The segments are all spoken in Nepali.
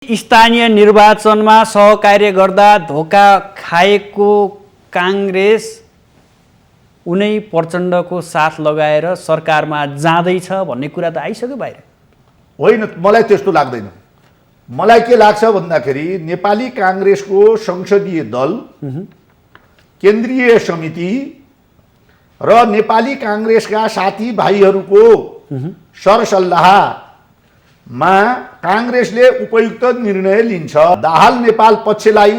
स्थानीय निर्वाचनमा सहकार्य गर्दा धोका खाएको काङ्ग्रेस उनै प्रचण्डको साथ लगाएर सरकारमा जाँदैछ भन्ने कुरा त आइसक्यो बाहिर। होइन, मलाई त्यस्तो लाग्दैन। मलाई के लाग्छ भन्दाखेरि नेपाली काङ्ग्रेसको संसदीय दल, केन्द्रीय समिति र नेपाली काङ्ग्रेसका साथीभाइहरूको सरसल्लाहमा काङ्ग्रेसले उपयुक्त निर्णय लिन्छ। दाहाल नेपाल पक्षलाई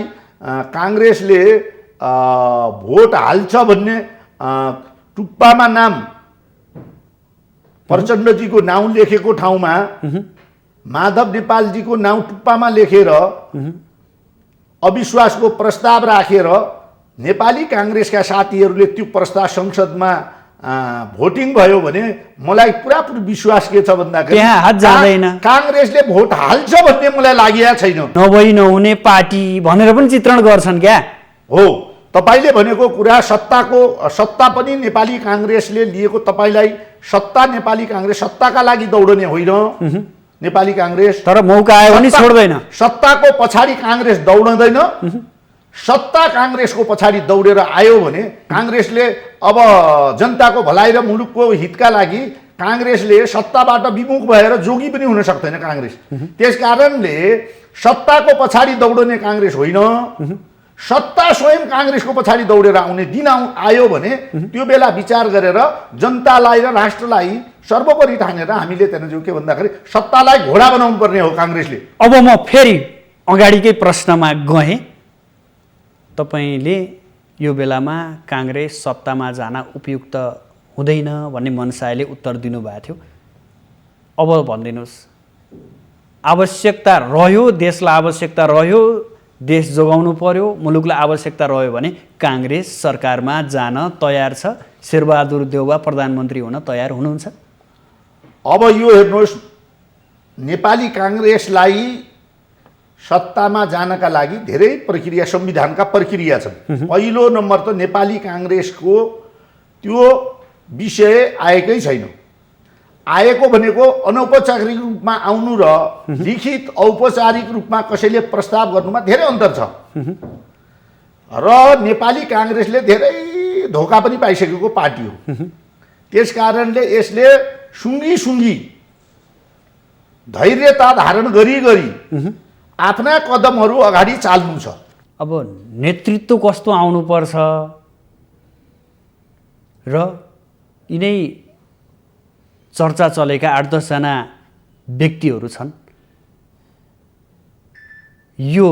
काङ्ग्रेसले भोट हाल्छ भन्ने टुप्पामा नाम प्रचण्डजीको नाउँ लेखेको ठाउँमा माधव नेपालजीको नाउँ टुप्पामा लेखेर अविश्वासको प्रस्ताव राखेर नेपाली काङ्ग्रेसका साथीहरूले त्यो प्रस्ताव संसदमा भोटिङ भयो भने मलाई पुरापुरी विश्वास के छ भन्दाखेरि त्यहाँ हात जाँदैन, काङ्ग्रेसले भोट हाल्छ भन्ने मलाई लागेको छैन। नभई नहुने पार्टी भनेर पनि चित्रण गर्छन् क्या। हो, तपाईले भनेको कुरा सत्ता पनि नेपाली काङ्ग्रेसले लिएको। तपाईलाई सत्ता नेपाली काङ्ग्रेस सत्ताका लागि दौडने होइन नेपाली काङ्ग्रेस, तर मौका आयो भने छोड्दैन। सत्ताको पछाडि काङ्ग्रेस दौड्दैन। सत्ता काङ्ग्रेसको पछाडि दौडेर आयो भने काङ्ग्रेसले अब जनताको भलाइ र मुलुकको हितका लागि काङ्ग्रेसले सत्ताबाट विमुख भएर जोगी पनि हुन सक्दैन काङ्ग्रेस। त्यसकारणले सत्ताको पछाडि दौडने काङ्ग्रेस होइन, सत्ता स्वयं काङ्ग्रेसको पछाडि दौडेर आउने दिन आयो भने त्यो बेला विचार गरेर जनतालाई र राष्ट्रलाई सर्वोपरि ठानेर हामीले त्यहाँ के भन्दाखेरि सत्तालाई घोडा बनाउनु पर्ने हो काङ्ग्रेसले। अब म फेरि अगाडिकै प्रश्नमा गएँ। तपाईँले यो बेलामा काङ्ग्रेस सत्तामा जान उपयुक्त हुँदैन भन्ने मनसायले उत्तर दिनुभएको थियो। अब भनिदिनुहोस्, आवश्यकता रह्यो, देशलाई आवश्यकता रह्यो, देश जोगाउनु पर्यो, मुलुकलाई आवश्यकता रह्यो भने काङ्ग्रेस सरकारमा जान तयार छ। शेरबहादुर देउवा प्रधानमन्त्री हुन तयार हुनुहुन्छ? अब यो हेर्नुहोस्, नेपाली काङ्ग्रेसलाई सत्तामा जानका लागि धेरै प्रक्रिया, संविधानका प्रक्रिया छन्। पहिलो नम्बर त नेपाली काङ्ग्रेसको त्यो विषय आएकै छैन। आएको भनेको अनौपचारिक रूपमा आउनु र लिखित औपचारिक रूपमा कसैले प्रस्ताव गर्नुमा धेरै अन्तर छ। र नेपाली काङ्ग्रेसले धेरै धोका पनि पाइसकेको पार्टी हो। त्यसकारणले यसले सुँगी धैर्यता धारण गरी आफ्ना कदमहरू अगाडि चाल्नु छ। अब नेतृत्व कस्तो आउनुपर्छ र यिनै चर्चा चलेका 8-10 जना व्यक्तिहरू छन्, यो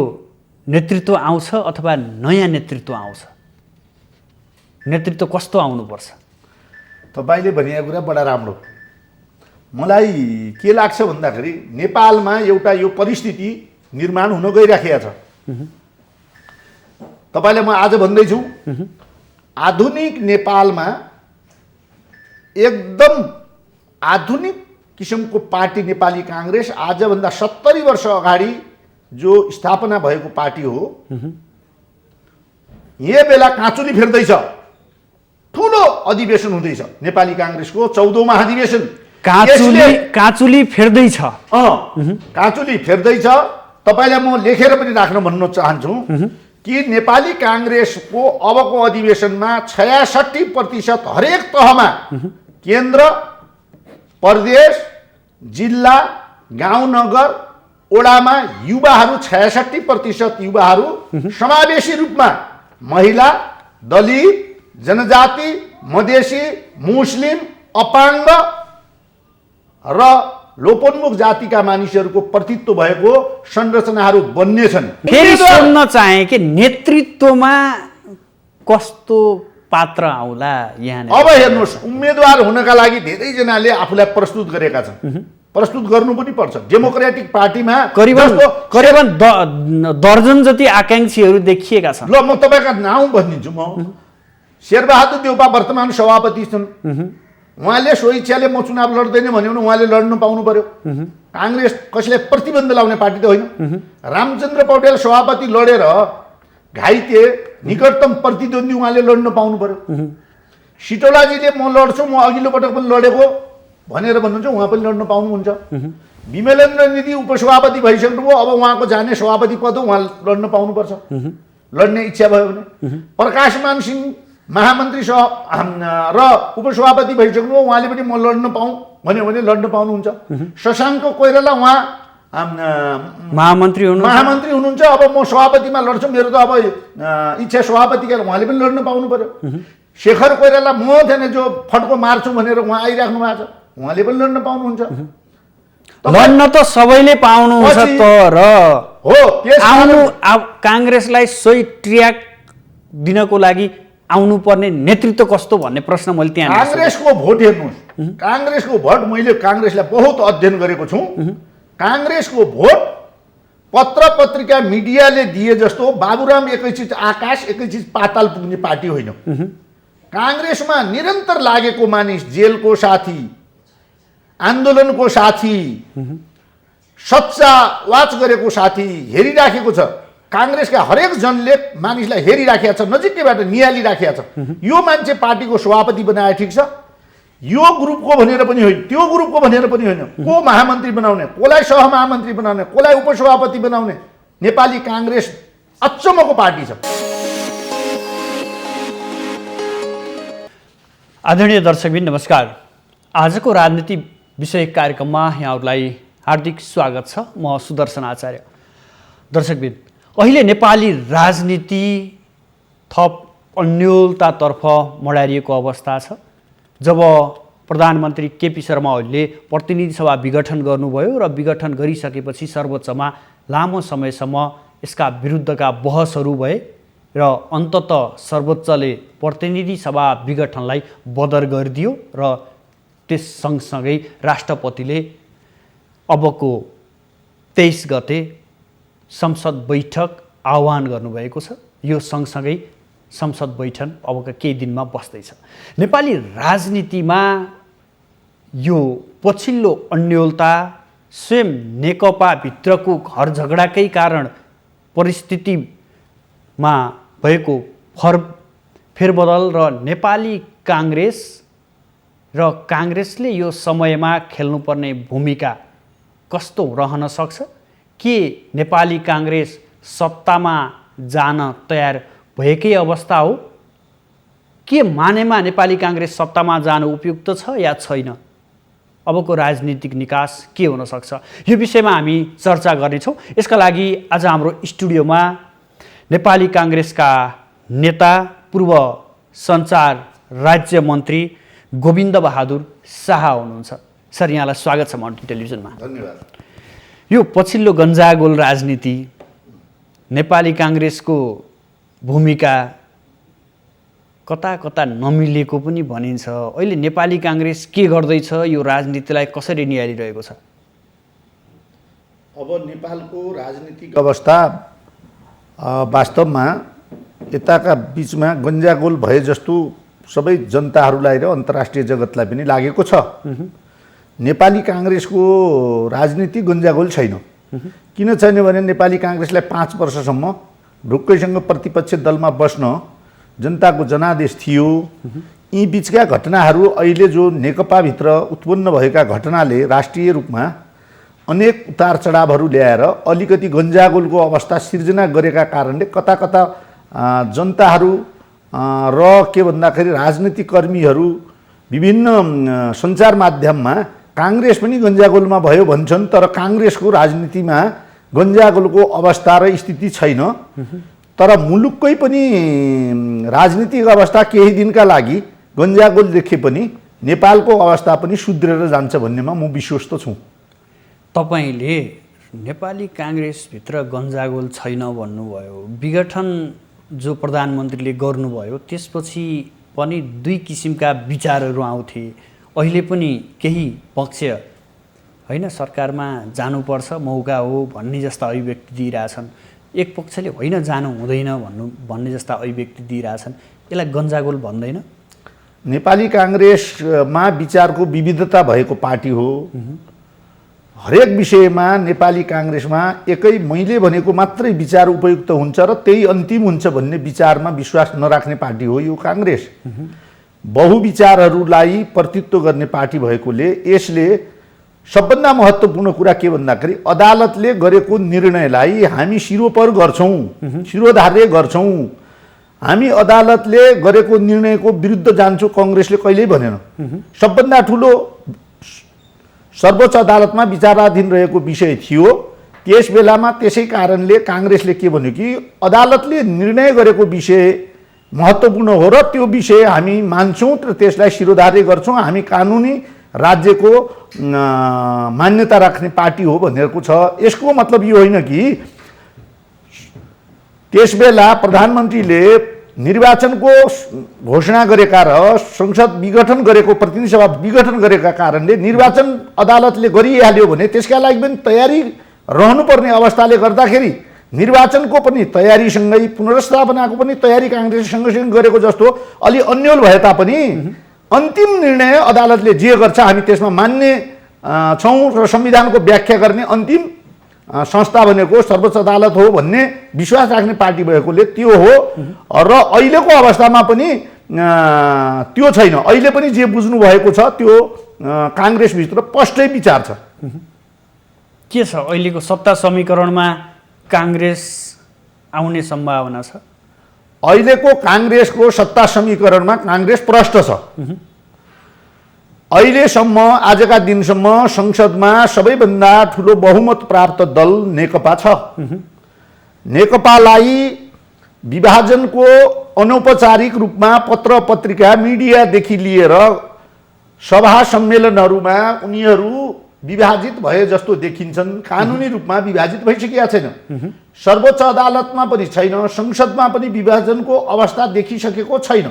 नेतृत्व आउँछ अथवा नयाँ नेतृत्व आउँछ? नेतृत्व कस्तो आउनुपर्छ? तपाईँले भनेको कुरा बडा राम्रो। मलाई के लाग्छ भन्दाखेरि नेपालमा एउटा यो परिस्थिति निर्माण हुन गइराखेको छ। तपाईँलाई म आज भन्दैछु, आधुनिक नेपालमा एकदम आधुनिक किसिमको पार्टी नेपाली काङ्ग्रेस आजभन्दा 70 वर्ष अगाडि जो स्थापना भएको पार्टी हो, यही बेला काँचुली फेर्दैछ। ठुलो अधिवेशन हुँदैछ नेपाली काङ्ग्रेसको 14औं महाधिवेशन। काँचुली फेर्दैछ। काँचुली फेर्दैछ। तपाईलाई म लेखेर पनि राख्न भन्न चाहन्छु कि नेपाली काङ्ग्रेसको अबको अधिवेशनमा 66% हरेक तहमा, केन्द्र, प्रदेश, जिल्ला, गाउँ नगर, ओडामा युवाहरू 66% युवाहरू समावेशी रूपमा महिला, दलित, जनजाति, मधेसी, मुस्लिम, अपाङ्ग र लोपोन्मुख जातिका मानिसहरूको प्रतित्व भएको संरचनाहरू बन्ने छन्। फेरि सुन्न चाहे कि नेतृत्वमा कस्तो पात्र आउला यहाँ? अब हेर्नुहोस्, उम्मेदवार हुनका लागि धेरैजनाले आफूलाई प्रस्तुत गरेका छन्। प्रस्तुत गर्नु पनि पर्छ। डेमोक्रेटिक पार्टीमा करिबन दर्जन जति आकांक्षीहरू देखिएका छन्। ल, म तपाईँका नाउँ भनिदिन्छु। म शेरबहादुर देउवा वर्तमान सभापति छन्। उहाँले स्वेच्छाले म चुनाव लड्दैन भन्यो भने उहाँले लड्न पाउनु पर्यो। काङ्ग्रेस कसैलाई प्रतिबन्ध लाउने पार्टी त होइन। रामचन्द्र पौडेल सभापति लडेर घाइते, निकटतम प्रतिद्वन्दी उहाँले लड्न पाउनु पर्यो। सिटौलाजीले म लड्छु, म अघिल्लो पटक पनि लडेको भनेर भन्नुहुन्छ, उहाँ पनि लड्न पाउनुहुन्छ। विमलेन्द्र निधि उपसभापति भइसक्नुभयो, अब उहाँको जाने सभापति पद उहाँ लड्न पाउनुपर्छ, लड्ने इच्छा भयो भने। प्रकाशमान सिंह महामन्त्री र उपसभापति भइसक्नुभयो, उहाँले पनि म लड्न पाऊँ भन्यो भने लड्न पाउनुहुन्छ। शशाङ्क कोइराला उहाँ महामन्त्री हुनुहुन्छ, अब म सभापतिमा लड्छु, मेरो त अब इच्छा सभापतिका, उहाँले पनि लड्न पाउनु पर्यो। शेखर कोइराला म थिएन जो फड्को मार्छु भनेर उहाँ आइराख्नु भएको छ, उहाँले पनि लड्न पाउनुहुन्छ। लड्न त सबैले पाउनुहुन्छ, तर हो काङ्ग्रेसलाई सोही ट्र्याक दिनको लागि आउनुपर्ने नेतृत्व कस्तो भन्ने प्रश्न मैले त्यहाँ काङ्ग्रेसको भोट हेर्नुहोस्, काङ्ग्रेसको भोट मैले काङ्ग्रेसलाई बहुत अध्ययन गरेको छु। काङ्ग्रेसको भोट पत्र पत्रिका मिडियाले दिए जस्तो बाबुराम एकै चिज आकाश एकै चिज पाताल पुग्ने पार्टी होइन। काङ्ग्रेसमा निरन्तर लागेको मानिस, जेलको साथी, आन्दोलनको साथी, सच्चा वाच गरेको साथी हेरिराखेको छ। काङ्ग्रेसका हरेक जनले मानिसलाई हेरिराखेको छ, नजिकैबाट निहालिराखेको छ। यो मान्छे पार्टीको सभापति बनाए ठिक छ, यो ग्रुपको भनेर पनि होइन, त्यो ग्रुपको भनेर पनि होइन, को महामन्त्री बनाउने, कसलाई सहमहामन्त्री बनाउने, कसलाई उपसभापति बनाउने। नेपाली काङ्ग्रेस अचम्मको पार्टी छ। आदरणीय दर्शकबिन नमस्कार। आजको राजनीति विषय कार्यक्रममा यहाँहरूलाई हार्दिक स्वागत छ। म सुदर्शन आचार्य। दर्शकबिन, अहिले नेपाली राजनीति थप अन्योलतातर्फ मडारिएको अवस्था छ। जब प्रधानमन्त्री केपी शर्मा ओलीले प्रतिनिधि सभा विघटन गर्नुभयो र विघटन गरिसकेपछि सर्वोच्चमा लामो समयसम्म यसका विरुद्धका बहसहरू भए र अन्ततः सर्वोच्चले प्रतिनिधि सभा विघटनलाई बदर गरिदियो र त्यस सँगसँगै राष्ट्रपतिले अबको 23 गते संसद बैठक आह्वान गर्नुभएको छ। यो सँगसँगै संसद बैठक अबका केही दिनमा बस्दैछ। नेपाली राजनीतिमा यो पछिल्लो अन्योलता स्वयं नेकपाभित्रको घर झगडाकै कारण परिस्थितिमा भएको फेरबदल र नेपाली काङ्ग्रेस र काङ्ग्रेसले यो समयमा खेल्नुपर्ने भूमिका कस्तो रहन सक्छ? के नेपाली काङ्ग्रेस सत्तामा जान तयार भएकै अवस्था हो? के मानेमा नेपाली काङ्ग्रेस सत्तामा जानु उपयुक्त छ या छैन? अबको राजनीतिक निकास के हुन सक्छ? यो विषयमा हामी चर्चा गर्नेछौँ। यसका लागि आज हाम्रो स्टुडियोमा नेपाली काङ्ग्रेसका नेता, पूर्व सञ्चार राज्य मन्त्री गोविन्द बहादुर शाह हुनुहुन्छ। सर, यहाँलाई स्वागत छ माउन्टेन टेलिभिजनमा। धन्यवाद। यो पछिल्लो गन्जागोल राजनीति, नेपाली काङ्ग्रेसको भूमिका कता कता नमिलेको पनि भनिन्छ। अहिले नेपाली काङ्ग्रेस के गर्दैछ? यो राजनीतिलाई कसरी निहालिरहेको छ? अब नेपालको राजनीतिक अवस्था वास्तवमा यताका बिचमा गन्जागोल भए जस्तो सबै जनताहरूलाई र अन्तर्राष्ट्रिय जगतलाई पनि लागेको छ। नेपाली काङ्ग्रेसको राजनीति गन्जागोल छैन। किन छैन भने नेपाली काङ्ग्रेसलाई 5 वर्षसम्म ढुक्कैसँग प्रतिपक्ष दलमा बस्न जनताको जनादेश थियो। यी बिचका घटनाहरू अहिले जो नेकपाभित्र उत्पन्न भएका घटनाले राष्ट्रिय रूपमा अनेक उतार चढावहरू ल्याएर अलिकति गन्जागोलको अवस्था सिर्जना गरेका कारणले कता कता जनताहरू र के भन्दाखेरि राजनीतिक कर्मीहरू विभिन्न सञ्चार माध्यममा काङ्ग्रेस पनि गन्जागोलमा भयो भन्छन्, तर काङ्ग्रेसको राजनीतिमा गन्जागोलको अवस्था र स्थिति छैन। तर मुलुककै पनि राजनीतिक अवस्था केही दिनका लागि गन्जागोल देखे पनि नेपालको अवस्था पनि सुध्रेर जान्छ भन्नेमा म विश्वस्त छु। तपाईँले नेपाली काङ्ग्रेसभित्र गन्जागोल छैन भन्नुभयो। विघटन जो प्रधानमन्त्रीले गर्नुभयो त्यसपछि पनि 2 किसिमका विचारहरू आउँथे। अहिले पनि केही पक्ष होइन सरकारमा जानुपर्छ, मौका हो भन्ने जस्ता अभिव्यक्ति दिइरहेछन्। एक पक्षले होइन जानु हुँदैन भन्ने जस्ता अभिव्यक्ति दिइरहेछन्। यसलाई गन्जागोल भन्दैन? नेपाली काङ्ग्रेसमा विचारको विविधता भएको पार्टी हो। हरेक विषयमा नेपाली काङ्ग्रेसमा एकै मैले भनेको मात्रै विचार उपयुक्त हुन्छ र त्यही अन्तिम हुन्छ भन्ने विचारमा विश्वास नराख्ने पार्टी हो यो काङ्ग्रेस। बहुविचारहरूलाई प्रतित्व गर्ने पार्टी भएकोले यसले सबभन्दा महत्त्वपूर्ण कुरा के भन्दाखेरि अदालतले गरेको निर्णयलाई हामी सिरोपर गर्छौँ, शिरोधार्य गर्छौँ। हामी अदालतले गरेको निर्णयको विरुद्ध जान्छौँ काङ्ग्रेसले कहिल्यै भनेन। सबभन्दा ठुलो सर्वोच्च अदालतमा विचाराधीन रहेको विषय थियो। त्यस बेलामा त्यसै कारणले काङ्ग्रेसले के भन्यो कि अदालतले निर्णय गरेको विषय महत्त्वपूर्ण हो र त्यो विषय हामी मान्छौँ र त्यसलाई शिरोधार्य गर्छौँ। हामी कानुनी राज्यको मान्यता राख्ने पार्टी हो भनेको छ। यसको मतलब यो होइन कि त्यसबेला प्रधानमन्त्रीले निर्वाचनको घोषणा गरेका र संसद विघटन गरेको, प्रतिनिधि सभा विघटन गरेका कारणले निर्वाचन अदालतले गरिहाल्यो भने त्यसका लागि पनि तयारी रहनुपर्ने अवस्थाले गर्दाखेरि निर्वाचनको पनि तयारीसँगै पुनर्स्थापनाको पनि तयारी काङ्ग्रेसले सँगसँगै गरेको जस्तो अलि अन्यल भए तापनि अन्तिम निर्णय अदालतले जे गर्छ हामी त्यसमा मान्ने छौँ र संविधानको व्याख्या गर्ने अन्तिम संस्था भनेको सर्वोच्च अदालत हो भन्ने विश्वास राख्ने पार्टी भएकोले त्यो हो। र अहिलेको अवस्थामा पनि त्यो छैन। अहिले पनि जे बुझ्नु भएको छ त्यो काङ्ग्रेसभित्र स्पष्टै विचार छ। के छ अहिलेको सत्ता समीकरणमा काङ्ग्रेस आउने सम्भावना छ? अहिलेको काङ्ग्रेसको सत्ता समीकरणमा काङ्ग्रेस प्रष्ट छ। अहिलेसम्म, आजका दिनसम्म संसदमा सबैभन्दा ठुलो बहुमत प्राप्त दल नेकपा छ। नेकपालाई विभाजनको अनौपचारिक रूपमा पत्र पत्रिका, मिडियादेखि लिएर सभा सम्मेलनहरूमा उनीहरू विभाजित भए जस्तो देखिन्छन्। कानुनी रूपमा विभाजित भइसकेका छैन। सर्वोच्च अदालतमा पनि छैन, संसदमा पनि विभाजनको अवस्था देखिसकेको छैन।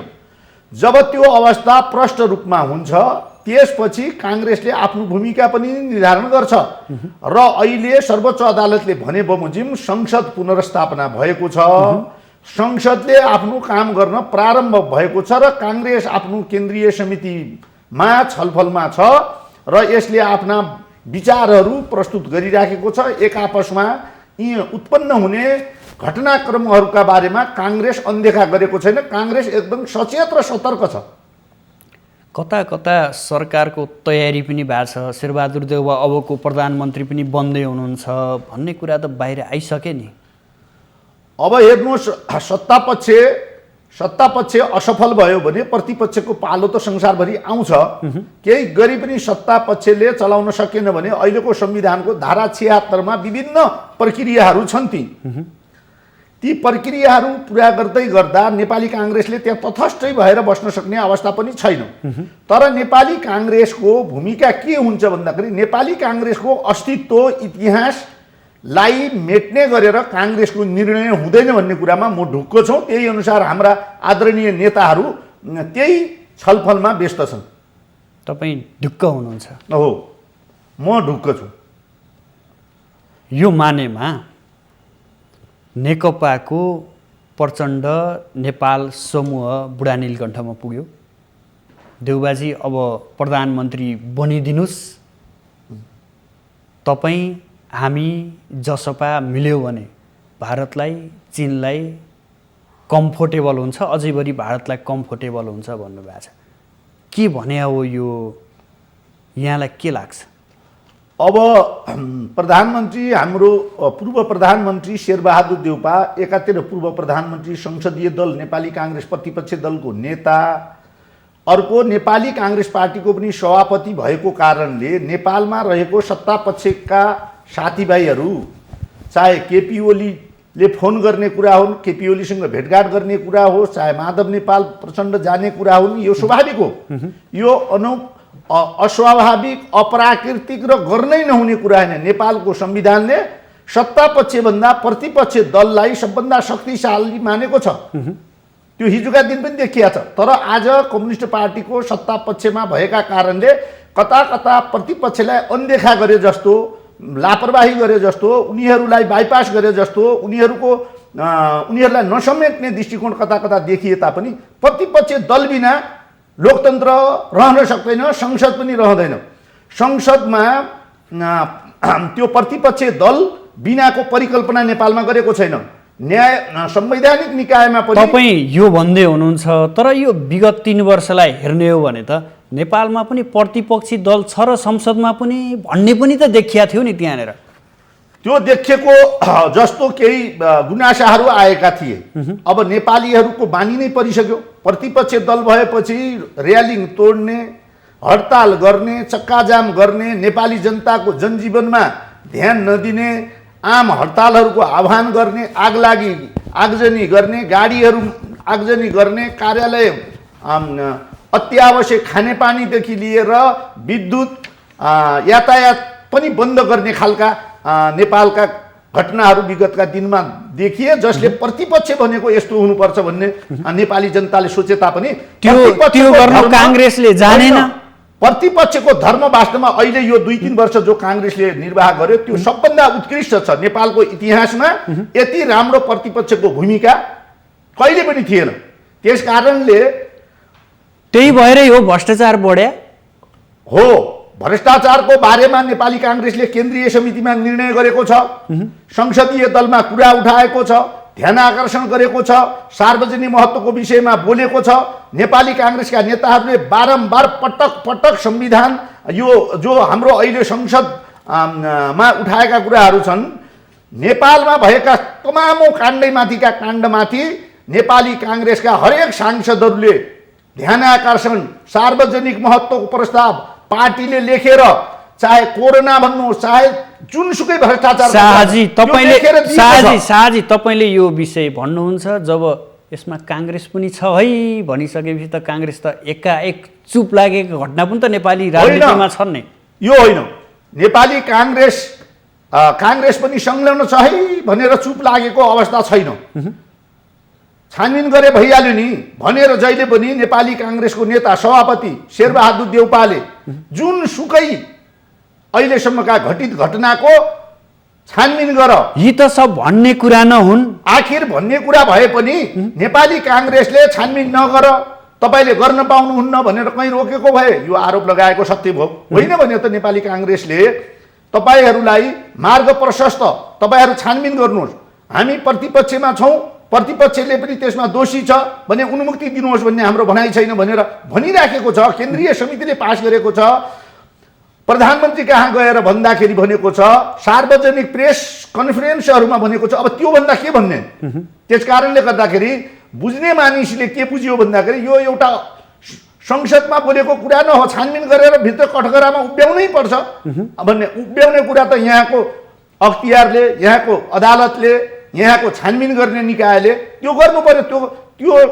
जब त्यो अवस्था प्रष्ट रूपमा हुन्छ त्यसपछि काङ्ग्रेसले आफ्नो भूमिका पनि निर्धारण गर्छ। र अहिले सर्वोच्च अदालतले भने बमोजिम संसद पुनर्स्थापना भएको छ, संसदले आफ्नो काम गर्न प्रारम्भ भएको छ र काङ्ग्रेस आफ्नो केन्द्रीय समितिमा छलफलमा छ र यसले आफ्ना विचारहरू प्रस्तुत गरिराखेको छ। एक आपसमा यी उत्पन्न हुने घटनाक्रमहरूका बारेमा काङ्ग्रेस अनदेखा गरेको छैन। काङ्ग्रेस एकदम सचेत र सतर्क छ। कता कता सरकारको तयारी पनि भएको छ, शेरबहादुर देउवा अबको प्रधानमन्त्री पनि बन्दै हुनुहुन्छ भन्ने कुरा त बाहिर आइसके नि। अब हेर्नुहोस्, सत्ता पक्ष असफल भयो भने प्रतिपक्षको पालो त संसारभरि आउँछ। केही गरी पनि सत्ता पक्षले चलाउन सकेन भने अहिलेको संविधानको धारा 76मा विभिन्न प्रक्रियाहरू छन्। ती प्रक्रियाहरू पुरा गर्दै गर्दा नेपाली काङ्ग्रेसले त्यहाँ तटस्थै भएर बस्न सक्ने अवस्था पनि छैन। तर नेपाली काङ्ग्रेसको भूमिका के हुन्छ भन्दाखेरि नेपाली काङ्ग्रेसको अस्तित्व, इतिहासलाई मेट्ने गरेर काङ्ग्रेसको निर्णय हुँदैन भन्ने कुरामा म ढुक्क छौँ। त्यही अनुसार हाम्रा आदरणीय नेताहरू त्यही छलफलमा व्यस्त छन्। तपाईँ ढुक्क हुनुहुन्छ? हो, म ढुक्क छु। यो मानेमा नेकपाको प्रचण्ड नेपाल समूह बुढा नीलकण्ठमा पुग्यो। देउबाजी अब प्रधानमन्त्री बनिदिनुस्, तपाईँ हामी जसपा मिल्यो भने भारतलाई, चीनलाई कम्फोर्टेबल हुन्छ, अझै बढी भारतलाई कम्फोर्टेबल हुन्छ भन्नुभएको छ। के भने हो यो, यहाँलाई के लाग्छ? अब प्रधानमन्त्री, हाम्रो पूर्व प्रधानमन्त्री शेरबहादुर देउपा एकातिर पूर्व प्रधानमन्त्री, संसदीय दल नेपाली काङ्ग्रेस प्रतिपक्ष दलको नेता, अर्को नेपाली काङ्ग्रेस पार्टीको पनि सभापति भएको कारणले नेपालमा रहेको सत्ता पक्षका साथीभाइहरू, चाहे केपी ओलीले फोन गर्ने कुरा हुन्, केपी ओलीसँग भेटघाट गर्ने कुरा हो, चाहे माधव नेपाल प्रचण्ड जाने कुरा हुन्, यो स्वाभाविक हो। यो अस्वाभाविक, अप्राकृतिक र गर्नै नहुने कुरा होइन। नेपालको संविधानले सत्ता पक्षभन्दा प्रतिपक्ष दललाई सबभन्दा शक्तिशाली मानेको छ। त्यो हिजोका दिन पनि देखिया छ। तर आज कम्युनिस्ट पार्टीको सत्ता पक्षमा भएका कारणले कता कता प्रतिपक्षलाई अनदेखा गरे जस्तो, लापरवाही गरे जस्तो, उनीहरूलाई बाइपास गरे जस्तो, उनीहरूलाई नसमेट्ने दृष्टिकोण कता कता देखिए तापनि प्रतिपक्ष दल बिना लोकतन्त्र रहन सक्दैन, संसद पनि रहँदैन। संसदमा त्यो प्रतिपक्ष दल बिनाको परिकल्पना नेपालमा गरेको छैन। संवैधानिक निकायमा पनि तपाईँ यो भन्दै हुनुहुन्छ। तर यो विगत 3 वर्षलाई हेर्ने हो भने त नेपालमा पनि प्रतिपक्षी दल छ र संसदमा पनि भन्ने पनि त देखिया थियो नि त्यहाँनिर। त्यो देखिएको जस्तो केही गुनासाहरू आएका थिए। अब नेपालीहरूको बानी नै परिसक्यो। प्रतिपक्ष दल भएपछि र्यालिङ तोड्ने, हडताल गर्ने, चक्काजाम गर्ने, नेपाली जनताको जनजीवनमा ध्यान नदिने, आम हडतालहरूको आह्वान गर्ने, आगजनी गर्ने, गाडीहरू आगजनी गर्ने, कार्यालय अत्यावश्यक खानेपानीदेखि लिएर विद्युत यातायात पनि बन्द गर्ने खालका नेपालका घटनाहरू विगतका दिनमा देखिए, जसले प्रतिपक्ष भनेको यस्तो हुनुपर्छ भन्ने नेपाली जनताले सोचे तापनि त्यो गर्न काङ्ग्रेसले जानेन। प्रतिपक्षको धर्म वास्तवमा अहिले यो 2-3 वर्ष जो काङ्ग्रेसले निर्वाह गर्यो त्यो सबभन्दा उत्कृष्ट छ। नेपालको इतिहासमा यति राम्रो प्रतिपक्षको भूमिका कहिले पनि थिएन। त्यस कारणले त्यही भएर यो भ्रष्टाचार बढ्या हो। भ्रष्टाचारको बारेमा नेपाली काङ्ग्रेसले केन्द्रीय समितिमा निर्णय गरेको छ, संसदीय दलमा कुरा उठाएको छ, ध्यान आकर्षण गरेको छ, सार्वजनिक महत्त्वको विषयमा बोलेको छ। नेपाली काङ्ग्रेसका नेताहरूले बारम्बार पटक संविधान यो जो हाम्रो अहिले संसदमा उठाएका कुराहरू छन्, नेपालमा भएका तमामौं काण्डैमाथिका काण्डमाथि नेपाली काङ्ग्रेसका हरेक सांसदहरूले ध्यान आकर्षण, सार्वजनिक महत्त्वको प्रस्ताव पार्टीले लेखेर, चाहे कोरोना भन्नुहोस्, चाहे जुनसुकै भ्रष्टाचार। शाहजी तपाईले यो विषय भन्नुहुन्छ, जब यसमा काङ्ग्रेस पनि छ है भनिसकेपछि त काङ्ग्रेस त एकाएक चुप लागेको घटना पनि त नेपाली राजनीतिमा छन् नै। यो होइन, नेपाली काङ्ग्रेस पनि संलग्न छ है भनेर चुप लागेको अवस्था छैन। छानबिन गरे भइहाल्यो नि भनेर जहिले पनि नेपाली काङ्ग्रेसको नेता सभापति शेरबहादुर देउपाले जुनसुकै अहिलेसम्मका घटित घटनाको छानबिन गर। यी त सब भन्ने कुरा नहुन्। आखिर भन्ने कुरा भए पनि नेपाली काङ्ग्रेसले छानबिन नगर, तपाईँले गर्न पाउनुहुन्न भनेर कहीँ रोकेको भए यो आरोप लगाएको सत्य भयो। होइन भने त नेपाली काङ्ग्रेसले तपाईँहरूलाई मार्ग प्रशस्त, तपाईँहरू छानबिन गर्नुहोस्, हामी प्रतिपक्षमा छौँ, प्रतिपक्षले पनि त्यसमा दोषी छ भने उन्मुक्ति दिनुहोस् भन्ने हाम्रो भनाइ छैन भनेर भनिराखेको छ। केन्द्रीय समितिले पास गरेको छ। प्रधानमन्त्री कहाँ गएर भन्दाखेरि भनेको छ, सार्वजनिक प्रेस कन्फरेन्सहरूमा भनेको छ। अब त्यो भन्दा के भन्ने? त्यस कारणले गर्दाखेरि बुझ्ने मानिसले के बुझ्यो भन्दाखेरि यो एउटा संसदमा बोलेको कुरा न हो, छानबिन गरेर भित्र कठघरामा उभ्याउनै पर्छ भन्ने। उभ्याउने कुरा त यहाँको अख्तियारले, यहाँको अदालतले, यहाँको छानबिन गर्ने निकायले त्यो गर्नु पर्यो।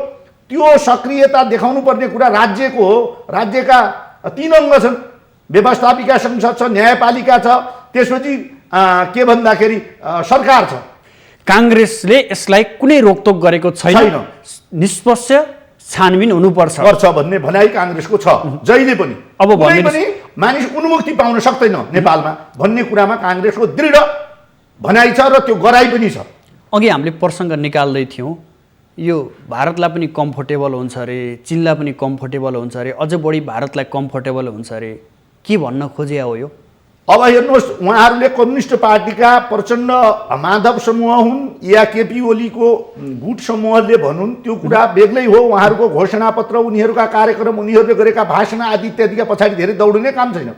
त्यो सक्रियता देखाउनु पर्ने कुरा राज्यको हो। राज्यका 3 अङ्ग छन्, व्यवस्थापिका संसद छ, न्यायपालिका छ, त्यसपछि के भन्दाखेरि सरकार छ। काङ्ग्रेसले यसलाई कुनै रोकटोक गरेको छैन। निष्पक्ष छानबिन हुनुपर्छ भन्ने भनाइ काङ्ग्रेसको छ जहिले पनि। अब कुनै पनि मानिस उन्मुक्ति पाउन सक्दैन नेपालमा भन्ने कुरामा काङ्ग्रेसको दृढ भनाइ छ र त्यो गराइ पनि छ। अघि हामीले प्रसङ्ग निकाल्दै थियौँ, यो भारतलाई पनि कम्फोर्टेबल हुन्छ अरे, चीनलाई पनि कम्फोर्टेबल हुन्छ अरे, अझ बढी भारतलाई कम्फोर्टेबल हुन्छ अरे, के भन्न खोजे हो यो? अब हेर्नुहोस्, उहाँहरूले कम्युनिस्ट पार्टीका प्रचण्ड माधव समूह हुन् या केपी ओलीको गुट समूहले भनुन्, त्यो कुरा बेग्लै हो। उहाँहरूको घोषणापत्र, उनीहरूका कार्यक्रम, उनीहरूले गरेका भाषण आदि इत्यादिका पछाडि धेरै दौडिने काम छैन।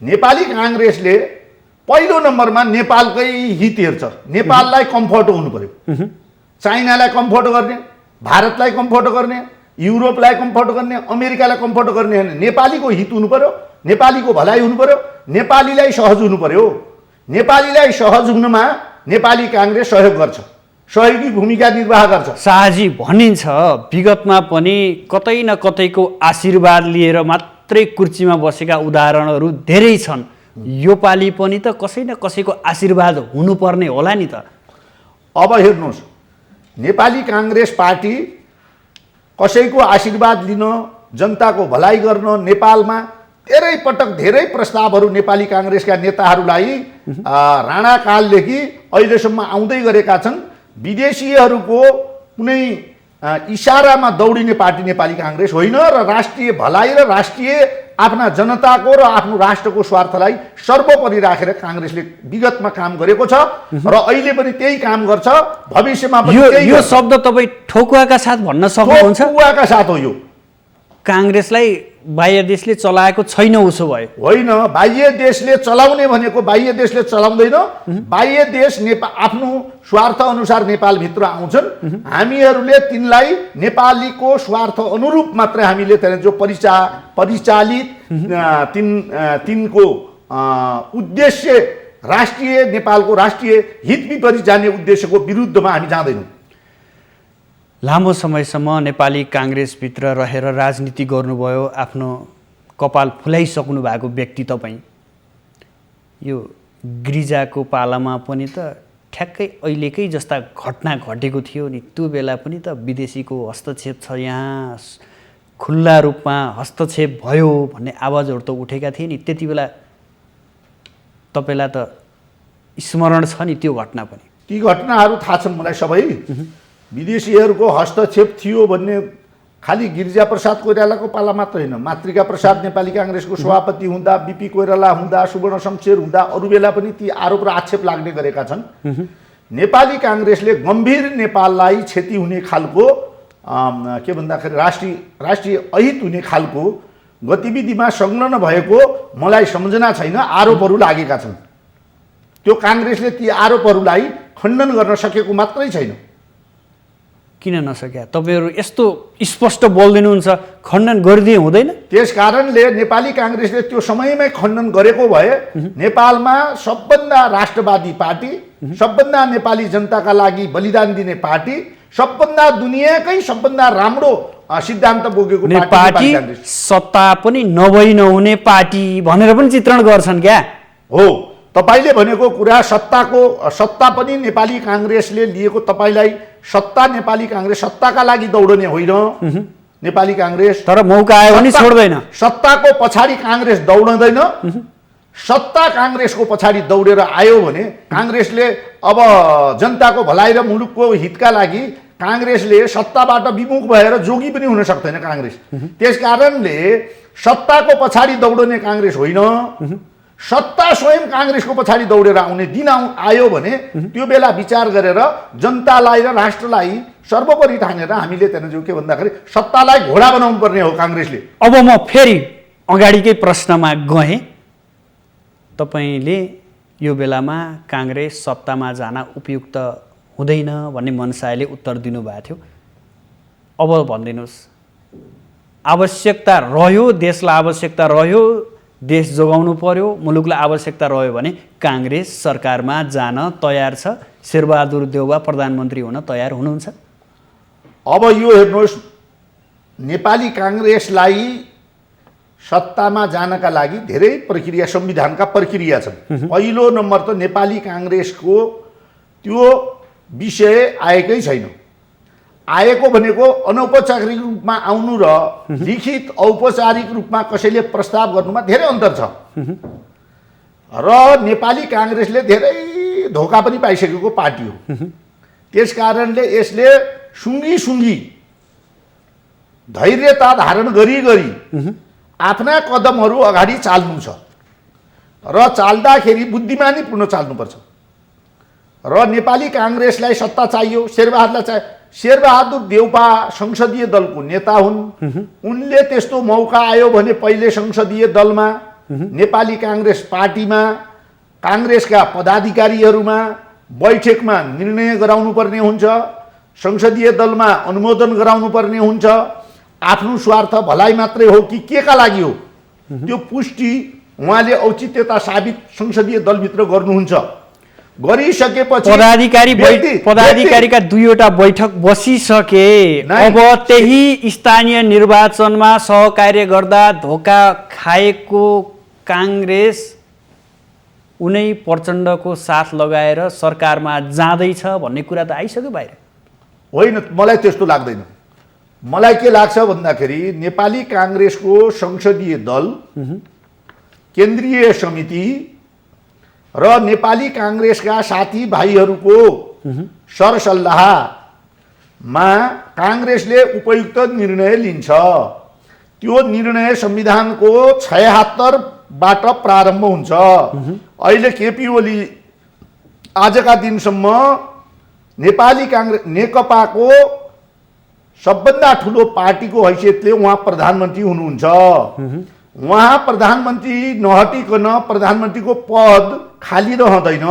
नेपाली काङ्ग्रेसले पहिलो नम्बरमा नेपालकै हित हेर्छ। नेपाललाई कम्फर्ट हुनु पर्यो। चाइनालाई कम्फर्ट गर्ने, भारतलाई कम्फर्ट गर्ने, युरोपलाई कम्फर्ट गर्ने, अमेरिकालाई कम्फर्ट गर्ने होइन, नेपालीको हित हुनु पर्यो, नेपालीको भलाइ हुनु पर्यो, नेपालीलाई सहज हुनु पर्यो। नेपालीलाई सहज हुनमा नेपाली काङ्ग्रेस सहयोग गर्छ, सहयोगी भूमिका निर्वाह गर्छ। शाहजी, भनिन्छ विगतमा पनि कतै न कतैको आशीर्वाद लिएर मात्रै कुर्सीमा बसेका उदाहरणहरू धेरै छन्। यो पालि पनि त कसै न कसैको आशीर्वाद हुनुपर्ने होला नि त। अब हेर्नुहोस्, नेपाली काङ्ग्रेस पार्टी कसैको आशीर्वाद लिन, जनताको भलाइ गर्न नेपालमा धेरै पटक धेरै प्रस्तावहरू नेपाली काङ्ग्रेसका नेताहरूलाई राणाकालदेखि अहिलेसम्म आउँदै गरेका छन्। विदेशीहरूको कुनै इसारामा दौडिने पार्टी नेपाली काङ्ग्रेस होइन र राष्ट्रिय भलाइ र राष्ट्रिय आफ्ना जनताको र आफ्नो राष्ट्रको स्वार्थलाई सर्वोपरि राखेर काङ्ग्रेसले विगतमा काम गरेको छ र अहिले पनि त्यही काम गर्छ, भविष्यमा पनि त्यही। यो शब्द तपाईँ ठोकुवाका साथ भन्न सक्नुहुन्छ? ठोकुवाका साथ हो यो। काङ्ग्रेसलाई बाह्य देशले चलाएको छैन उसो भयो। होइन, बाह्य देशले चलाउने भनेको बाह्य देशले चलाउँदैन। बाह्य देश आफ्नो स्वार्थ अनुसार नेपालभित्र आउँछन्। हामीहरूले तिनलाई नेपालीको स्वार्थ अनुरूप मात्रै हामीले त्यहाँ जो परिचालित तिनको उद्देश्य राष्ट्रिय नेपालको राष्ट्रिय हित विपरीत जाने उद्देश्यको विरुद्धमा हामी जाँदैनौँ। लामो समयसम्म नेपाली काङ्ग्रेसभित्र रहेर राजनीति गर्नुभयो, आफ्नो कपाल फुलाइसक्नु भएको व्यक्ति तपाईँ। यो गिरिजाको पालामा पनि त ठ्याक्कै अहिलेकै जस्ता घटना घटेको थियो नि, त्यो बेला पनि त विदेशीको हस्तक्षेप छ, यहाँ खुल्ला रूपमा हस्तक्षेप भयो भन्ने आवाजहरू त उठेका थिए नि। त्यति बेला तपाईँलाई त स्मरण छ नि त्यो घटना पनि? ती घटनाहरू थाहा छन् मलाई सबै। विदेशीहरूको हस्तक्षेप थियो भन्ने खालि गिरिजाप्रसाद कोइरालाको पाला मात्र होइन, मातृका प्रसाद नेपाली काङ्ग्रेसको सभापति हुँदा, बिपी कोइराला हुँदा, सुवर्ण शमशेर हुँदा अरू बेला पनि ती आरोप र आक्षेप लाग्ने गरेका छन्। नेपाली काङ्ग्रेसले गम्भीर नेपाललाई क्षति हुने खालको के भन्दाखेरि राष्ट्रिय अहित हुने खालको गतिविधिमा संलग्न भएको मलाई सम्झना छैन। आरोपहरू लागेका छन्। त्यो काङ्ग्रेसले ती आरोपहरूलाई खण्डन गर्न सकेको मात्रै छैन। किन नसक्या? तपाईँहरू यस्तो स्पष्ट बोल्दिनुहुन्छ, खण्डन गरिदिए हुँदैन? त्यस कारणले नेपाली काङ्ग्रेसले त्यो समयमै खण्डन गरेको भए नेपालमा सबभन्दा राष्ट्रवादी पार्टी, सबभन्दा नेपाली जनताका लागि बलिदान दिने पार्टी, सबभन्दा दुनियाँकै सबभन्दा राम्रो सिद्धान्त बोकेको पार्टी, सत्ता पनि नभई नहुने पार्टी भनेर पनि चित्रण गर्छन् क्या? हो, तपाईले भनेको कुरा सत्ता पनि नेपाली काङ्ग्रेसले लिएको। तपाईलाई सत्ता नेपाली काङ्ग्रेस सत्ताका लागि दौडने होइन। नेपाली काङ्ग्रेस तर मौका आयो भने छोड्दैन। सत्ताको पछाडि काङ्ग्रेस दौड्दैन। सत्ता काङ्ग्रेसको पछाडि दौडेर आयो भने काङ्ग्रेसले अब जनताको भलाइ र मुलुकको हितका लागि काङ्ग्रेसले सत्ताबाट विमुख भएर जोगी पनि हुन सक्दैन काङ्ग्रेस। त्यसकारणले सत्ताको पछाडि दौडने काङ्ग्रेस होइन, सत्ता स्वयं काङ्ग्रेसको पछाडि दौडेर आउने दिन आयो भने त्यो बेला विचार गरेर जनतालाई र राष्ट्रलाई सर्वोपरि ठानेर हामीले त्यहाँ के भन्दाखेरि सत्तालाई घोडा बनाउनु पर्ने हो काङ्ग्रेसले। अब म फेरि अगाडिकै प्रश्नमा गएँ। तपाईँले यो बेलामा काङ्ग्रेस सत्तामा जान उपयुक्त हुँदैन भन्ने मनसायले उत्तर दिनुभएको थियो। अब भनिदिनुहोस्, आवश्यकता रह्यो, देशलाई आवश्यकता रह्यो, देश जोगाउनु पर्यो, मुलुकलाई आवश्यकता रह्यो भने काङ्ग्रेस सरकारमा जान तयार छ? शेरबहादुर देउवा प्रधानमन्त्री हुन तयार हुनुहुन्छ? अब यो हेर्नुहोस्, नेपाली काङ्ग्रेसलाई सत्तामा जानका लागि धेरै प्रक्रिया, संविधानका प्रक्रिया छन्। पहिलो नम्बर त नेपाली काङ्ग्रेसको त्यो विषय आएकै छैन। आएको भनेको अनौपचारिक रूपमा आउनु र लिखित औपचारिक रूपमा कसैले प्रस्ताव गर्नुमा धेरै अन्तर छ। र नेपाली काङ्ग्रेसले धेरै धोका पनि पाइसकेको पार्टी हो। त्यस कारणले यसले सुँगी धैर्यता धारण गरी आफ्ना कदमहरू अगाडि चाल्नु छ र चाल्दाखेरि बुद्धिमानीपूर्ण चाल्नुपर्छ। र नेपाली काङ्ग्रेसलाई सत्ता चाहियो, शेरबहादुर देउपा संसदीय दलको नेता हुन्। उनले त्यस्तो मौका आयो भने पहिले संसदीय दलमा, नेपाली काङ्ग्रेस पार्टीमा, काङ्ग्रेसका पदाधिकारीहरूमा बैठकमा निर्णय गराउनु पर्ने हुन्छ, संसदीय दलमा अनुमोदन गराउनु पर्ने हुन्छ। आफ्नो स्वार्थ भलाइ मात्रै हो कि के का लागि हो, त्यो पुष्टि उहाँले औचित्यता साबित संसदीय दलभित्र गर्नुहुन्छ। गरिसकेपछि पदाधिकारीका दुईवटा बैठक बसिसके, अब त्यही स्थानीय निर्वाचनमा सहकार्य गर्दा धोका खाएको काङ्ग्रेस उनै प्रचण्डको साथ लगाएर सरकारमा जाँदैछ भन्ने कुरा त आइसक्यो बाहिर। होइन, मलाई त्यस्तो लाग्दैन। मलाई के लाग्छ भन्दाखेरि नेपाली काङ्ग्रेसको संसदीय दल, केन्द्रीय समिति र नेपाली काङ्ग्रेसका साथीभाइहरूको सरसल्लाहमा काङ्ग्रेसले उपयुक्त निर्णय लिन्छ। त्यो निर्णय संविधानको 76बाट प्रारम्भ हुन्छ। अहिले केपी ओली आजका दिनसम्म नेपाली काङ्ग्रेस नेकपाको सबभन्दा ठुलो पार्टीको हैसियतले उहाँ प्रधानमन्त्री हुनुहुन्छ। उहाँ प्रधानमन्त्री नहटिकन प्रधानमन्त्रीको पद खाली रहँदैन।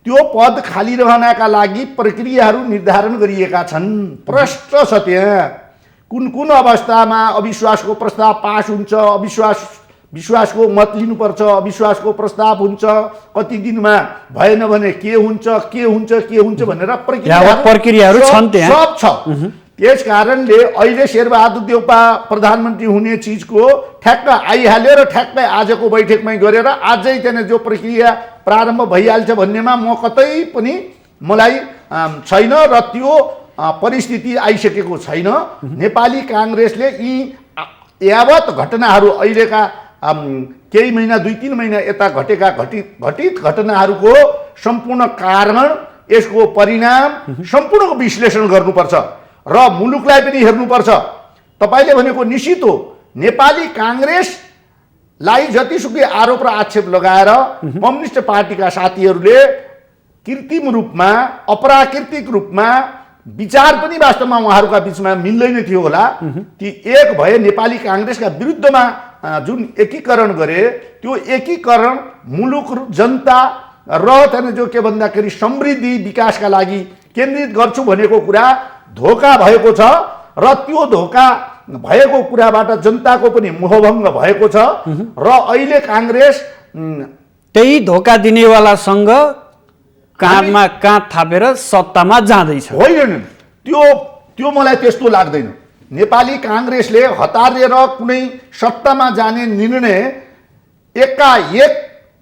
त्यो पद खाली रहनका लागि प्रक्रियाहरू निर्धारण गरिएका छन्। प्रश्न छ त्यहाँ कुन कुन अवस्थामा अविश्वासको प्रस्ताव पास हुन्छ, विश्वासको मत लिनुपर्छ, अविश्वासको प्रस्ताव हुन्छ, कति दिनमा भएन भने के हुन्छ भनेर प्रक्रियाहरू छन् त्यहाँ, सब छ। त्यस कारणले अहिले शेरबहादुर देउपा प्रधानमन्त्री हुने चिजको ठ्याक्क आइहाल्यो र ठ्याक्कै आजको बैठकमै गरेर आजै त्यहाँ जो प्रक्रिया प्रारम्भ भइहाल्छ भन्नेमा म कतै पनि मलाई छैन र त्यो परिस्थिति आइसकेको छैन। नेपाली काङ्ग्रेसले यी यावत घटनाहरू अहिलेका केही महिना 2-3 महिना यता घटेका घटित घटनाहरूको सम्पूर्ण कारण, यसको परिणाम सम्पूर्णको विश्लेषण गर्नुपर्छ र मुलुकलाई पनि हेर्नुपर्छ। तपाईले भनेको निश्चित हो, नेपाली काङ्ग्रेसलाई जतिसुकै आरोप र आक्षेप लगाएर कम्युनिस्ट पार्टीका साथीहरूले कृत्रिम रूपमा, अप्राकृतिक रूपमा विचार पनि वास्तवमा उहाँहरूका बीचमा मिल्दैन थियो होला, ती एक भए नेपाली काङ्ग्रेसका विरुद्धमा जुन एकीकरण गरे, त्यो एकीकरण मुलुक जनता र त्यहाँ जो के भन्दाखेरि समृद्धि विकासका लागि केन्द्रित गर्छु भनेको कुरा धोका भएको छ र त्यो धोका भएको कुराबाट जनताको पनि मोहभङ्ग भएको छ र अहिले काङ्ग्रेस त्यही धोका दिनेवालासँग काँधमा काँध थापेर सत्तामा जाँदैछ। होइन, त्यो मलाई त्यस्तो लाग्दैन। नेपाली काङ्ग्रेसले हतारेर कुनै सत्तामा जाने निर्णय एकाएक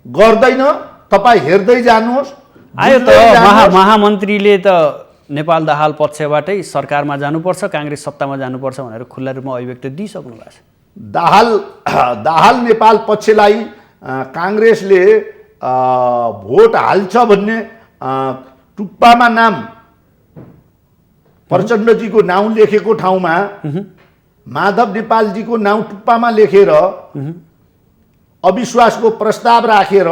गर्दैन। तपाईँ हेर्दै जानुहोस्। आयो त महामन्त्रीले त नेपाल दाहाल पक्षबाटै सरकारमा जानुपर्छ, काङ्ग्रेस सत्तामा जानुपर्छ भनेर खुल्ला रूपमा अभिव्यक्ति दिइसक्नु भएको छ। दाहाल नेपाल पक्षलाई काङ्ग्रेसले भोट हाल्छ भन्ने टुप्पामा नाम प्रचण्डजीको नाउँ लेखेको ठाउँमा माधव नेपालजीको नाउँ टुप्पामा लेखेर अविश्वासको प्रस्ताव राखेर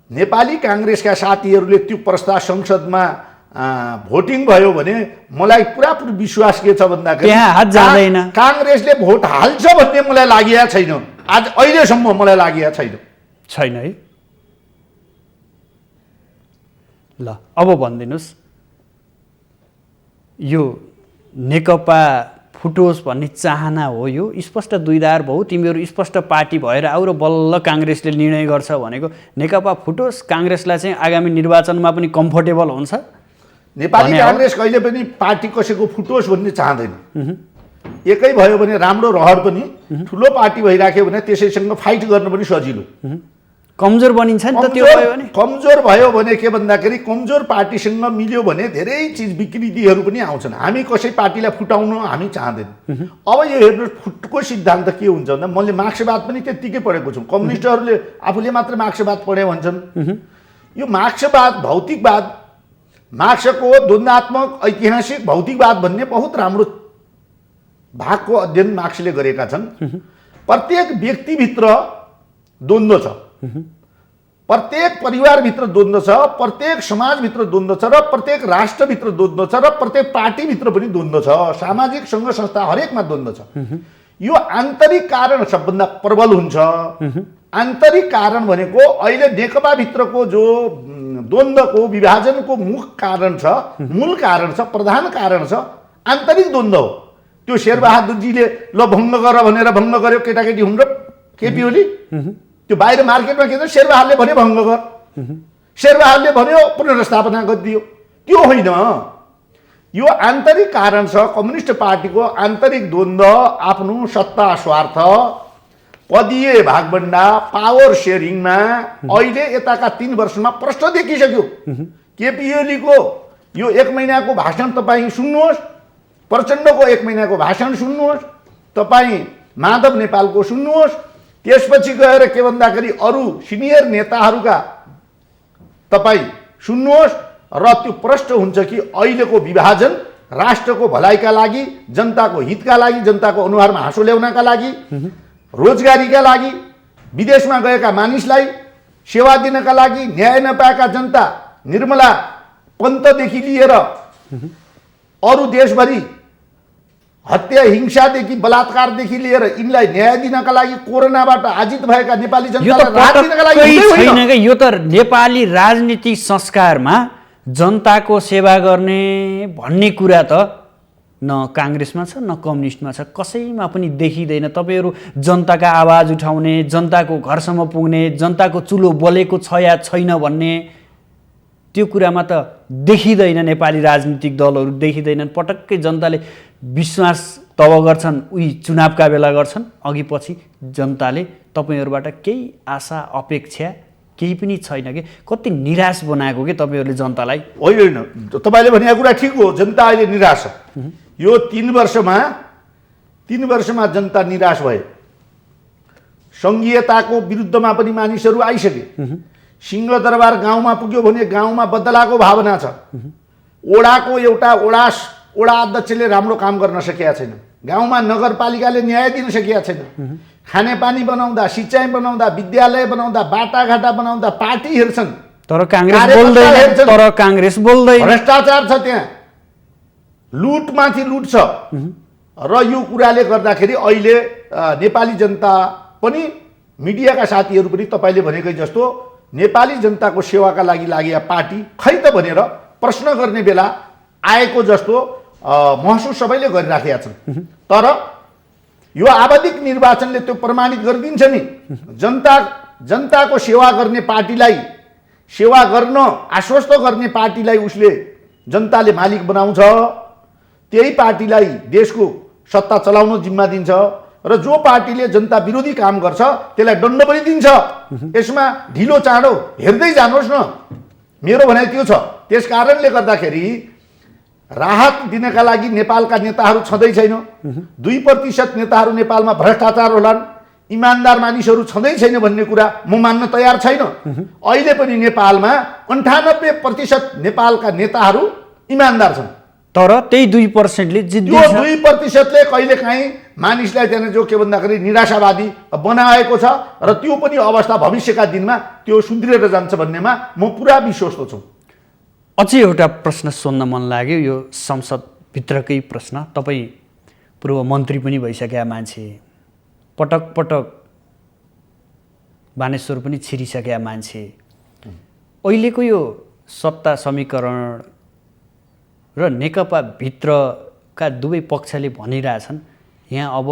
नेपाली काङ्ग्रेसका साथीहरूले त्यो प्रस्ताव संसदमा भोटिङ भयो भने मलाई पुरापुरी विश्वास के छ भन्दाखेरि त्यहाँ हात जाँदैन, काङ्ग्रेसले भोट हाल्छ भन्ने मलाई लागेको छैन। आज अहिलेसम्म मलाई लागेको छैन है। ल अब भनिदिनुहोस्, यो नेकपा फुटोस् भन्ने चाहना हो? यो स्पष्ट दुईधार भयो, तिमीहरू स्पष्ट पार्टी भएर आऊ र बल्ल काङ्ग्रेसले निर्णय गर्छ भनेको नेकपा फुटोस्, काङ्ग्रेसलाई चाहिँ आगामी निर्वाचनमा पनि कम्फर्टेबल हुन्छ? नेपाली काङ्ग्रेस कहिले पनि पार्टी कसैको फुटोस् भन्ने चाहँदैन। एकै भयो भने राम्रो, रहर पनि ठुलो पार्टी भइराख्यो भने त्यसैसँग फाइट गर्न पनि सजिलो। कमजोर बनिन्छ नि त त्यो भयो भने। कमजोर भयो भने के भन्दाखेरि कमजोर पार्टीसँग मिल्यो भने धेरै चिज विकृतिहरू पनि आउँछन्। हामी कसै पार्टीलाई फुटाउन हामी चाहँदैन। अब यो हेर्नु, फुटको सिद्धान्त के हुन्छ भन्दा मैले मार्क्सवाद पनि त्यत्तिकै पढेको छु। कम्युनिस्टहरूले आफूले मात्र मार्क्सवाद पढे भन्छन्। यो मार्क्सवाद भौतिकवाद, मार्क्सको द्वन्द्वात्मक ऐतिहासिक भौतिकवाद भन्ने बहुत राम्रो भागको अध्ययन मार्क्सले गरेका छन्। प्रत्येक व्यक्तिभित्र द्वन्द्व छ, प्रत्येक परिवारभित्र द्वन्द्व छ, प्रत्येक समाजभित्र द्वन्द्व छ र प्रत्येक राष्ट्रभित्र द्वन्द्व छ र प्रत्येक पार्टीभित्र पनि द्वन्द्व छ। सामाजिक सङ्घ संस्था हरेकमा द्वन्द्व छ। यो आन्तरिक कारण सबभन्दा प्रबल हुन्छ। आन्तरिक कारण भनेको अहिले नेकपाभित्रको जो द्वन्द्वको विभाजनको मूल कारण छ, प्रधान कारण छ आन्तरिक द्वन्द्व हो। त्यो शेरबहादुरजीले ल भङ्ग गर भनेर भङ्ग गर्यो, केटाकेटी हुन् र केपी ओली। त्यो बाहिर मार्केटमा के शेरबहादुरले भन्यो भङ्ग गर, शेरबहादुरले भन्यो पुनर्स्थापना गरिदियो। त्यो होइन, यो आन्तरिक कारण छ। कम्युनिस्ट पार्टीको आन्तरिक द्वन्द्व, आफ्नो सत्ता स्वार्थ, पदीय भागभण्डा, पावर सेयरिङमा अहिले यताका 3 वर्षमा प्रश्न देखिसक्यो। केपी ओलीको यो 1 महिनाको भाषण तपाईँ सुन्नुहोस्, प्रचण्डको 1 महिनाको भाषण सुन्नुहोस्, तपाईँ माधव नेपालको सुन्नुहोस्, त्यसपछि गएर के भन्दाखेरि अरू सिनियर नेताहरूका तपाईँ सुन्नुहोस् र त्यो प्रश्न हुन्छ कि अहिलेको विभाजन राष्ट्रको भलाइका लागि, जनताको हितका लागि, जनताको अनुहारमा हाँसो ल्याउनका लागि, रोजगारीका लागि, विदेशमा गएका मानिसलाई सेवा दिनका लागि, न्याय नपाएका जनता, निर्मला पन्तदेखि लिएर अरू देशभरि हत्या हिंसादेखि बलात्कारदेखि लिएर यिनलाई न्याय दिनका लागि कोरोनाबाट आजित भएका नेपाली यो त जनतालाई राहत दिनका लागि पटक्कै हुँदै होइन। छैन क्या। यो त नेपाली राजनीतिक संस्कारमा जनताको सेवा गर्ने भन्ने कुरा त न काङ्ग्रेसमा छ न कम्युनिस्टमा छ, कसैमा पनि देखिँदैन। तपाईँहरू जनताका आवाज उठाउने, जनताको घरसम्म पुग्ने, जनताको चुलो बलेको छ या छैन भन्ने त्यो कुरामा त देखिँदैन। नेपाली राजनीतिक दलहरू देखिँदैनन्। पटक्कै जनताले विश्वास तब गर्छन् उही चुनावका बेला गर्छन्, अघि पछि जनताले तपाईँहरूबाट केही आशा अपेक्षा केही पनि छैन कि। कति निराश बनाएको कि तपाईँहरूले जनतालाई। होइन, तपाईँले भनेको कुरा ठिक हो, जनता अहिले निराश छ। यो 3 वर्षमा जनता निराश भए। सङ्घीयताको विरुद्धमा पनि मानिसहरू आइसके। सिंहदरबार गाउँमा पुग्यो भने गाउँमा बदलाको भावना छ। ओडाको एउटा ओडा अध्यक्षले राम्रो काम गर्न सकेका छैन। गाउँमा नगरपालिकाले न्याय दिन सकेका छैन। खानेपानी बनाउँदा, सिँचाइ बनाउँदा, विद्यालय बनाउँदा, बाटाघाटा बनाउँदा पार्टी हेर्छन्, तर काङ्ग्रेस बोल्दैन। भ्रष्टाचार छ त्यहाँ, लुटमाथि लुट छ। र यो कुराले गर्दाखेरि अहिले नेपाली जनता पनि, मिडियाका साथीहरू पनि तपाईँले भनेकै जस्तो नेपाली जनताको सेवाका लागि लागेका पार्टी खै त भनेर प्रश्न गर्ने बेला आएको जस्तो महसुस सबैले गरिराखेका छन्। तर यो आवधिक निर्वाचनले त्यो प्रमाणित गरिदिन्छ नि। जनताको सेवा गर्ने पार्टीलाई, सेवा गर्न आश्वस्त गर्ने पार्टीलाई उसले जनताले मालिक बनाउँछ। त्यही पार्टीलाई देशको सत्ता चलाउन जिम्मा दिन्छ। र जो पार्टीले जनता विरोधी काम गर्छ त्यसलाई दण्ड पनि दिन्छ। यसमा ढिलो चाँडो हेर्दै जानुहोस् न। मेरो भनाइ त्यो छ। त्यस कारणले गर्दाखेरि राहत दिनका लागि नेपालका नेताहरू छँदै छैन। 2% नेताहरू नेपालमा भ्रष्टाचार होलान्, इमान्दार मानिसहरू छँदै छैन भन्ने कुरा म मान्न तयार छैन। अहिले पनि नेपालमा 98% नेपालका नेताहरू इमान्दार छन्। तर त्यही 2%ले जित्दिन्छ। त्यो 2%ले कहिलेकाहीँ मानिसलाई त्यहाँ जो के भन्दाखेरि निराशावादी बनाएको छ। र त्यो पनि अवस्था भविष्यका दिनमा त्यो सुध्रिएर जान्छ भन्नेमा म पुरा विश्वस्त छु। अझै एउटा प्रश्न सोध्न मन लाग्यो, यो संसदभित्रकै प्रश्न। तपाईँ पूर्व मन्त्री पनि भइसकेका मान्छे, पटक पटक बानेश्वर पनि छिरिसकेका मान्छे, अहिलेको यो सत्ता समीकरण र नेकपा भित्रका दुवै पक्षले भनिरहेछन् यहाँ अब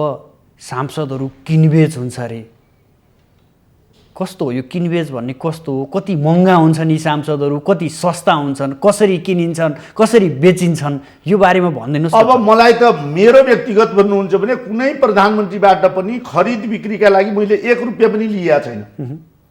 सांसदहरू किनबेच हुन्छ अरे। कस्तो हो यो किनबेच भन्ने? कस्तो हो? कति महँगा हुन्छन् यी सांसदहरू, कति सस्ता हुन्छन्, कसरी किनिन्छन्, कसरी बेचिन्छन्, यो बारेमा भनिदिनुहोस्। अब मलाई त मेरो व्यक्तिगत भन्नुहुन्छ भने कुनै प्रधानमन्त्रीबाट पनि खरिद बिक्रीका लागि मैले 1 रुपियाँ पनि लिएको छैन।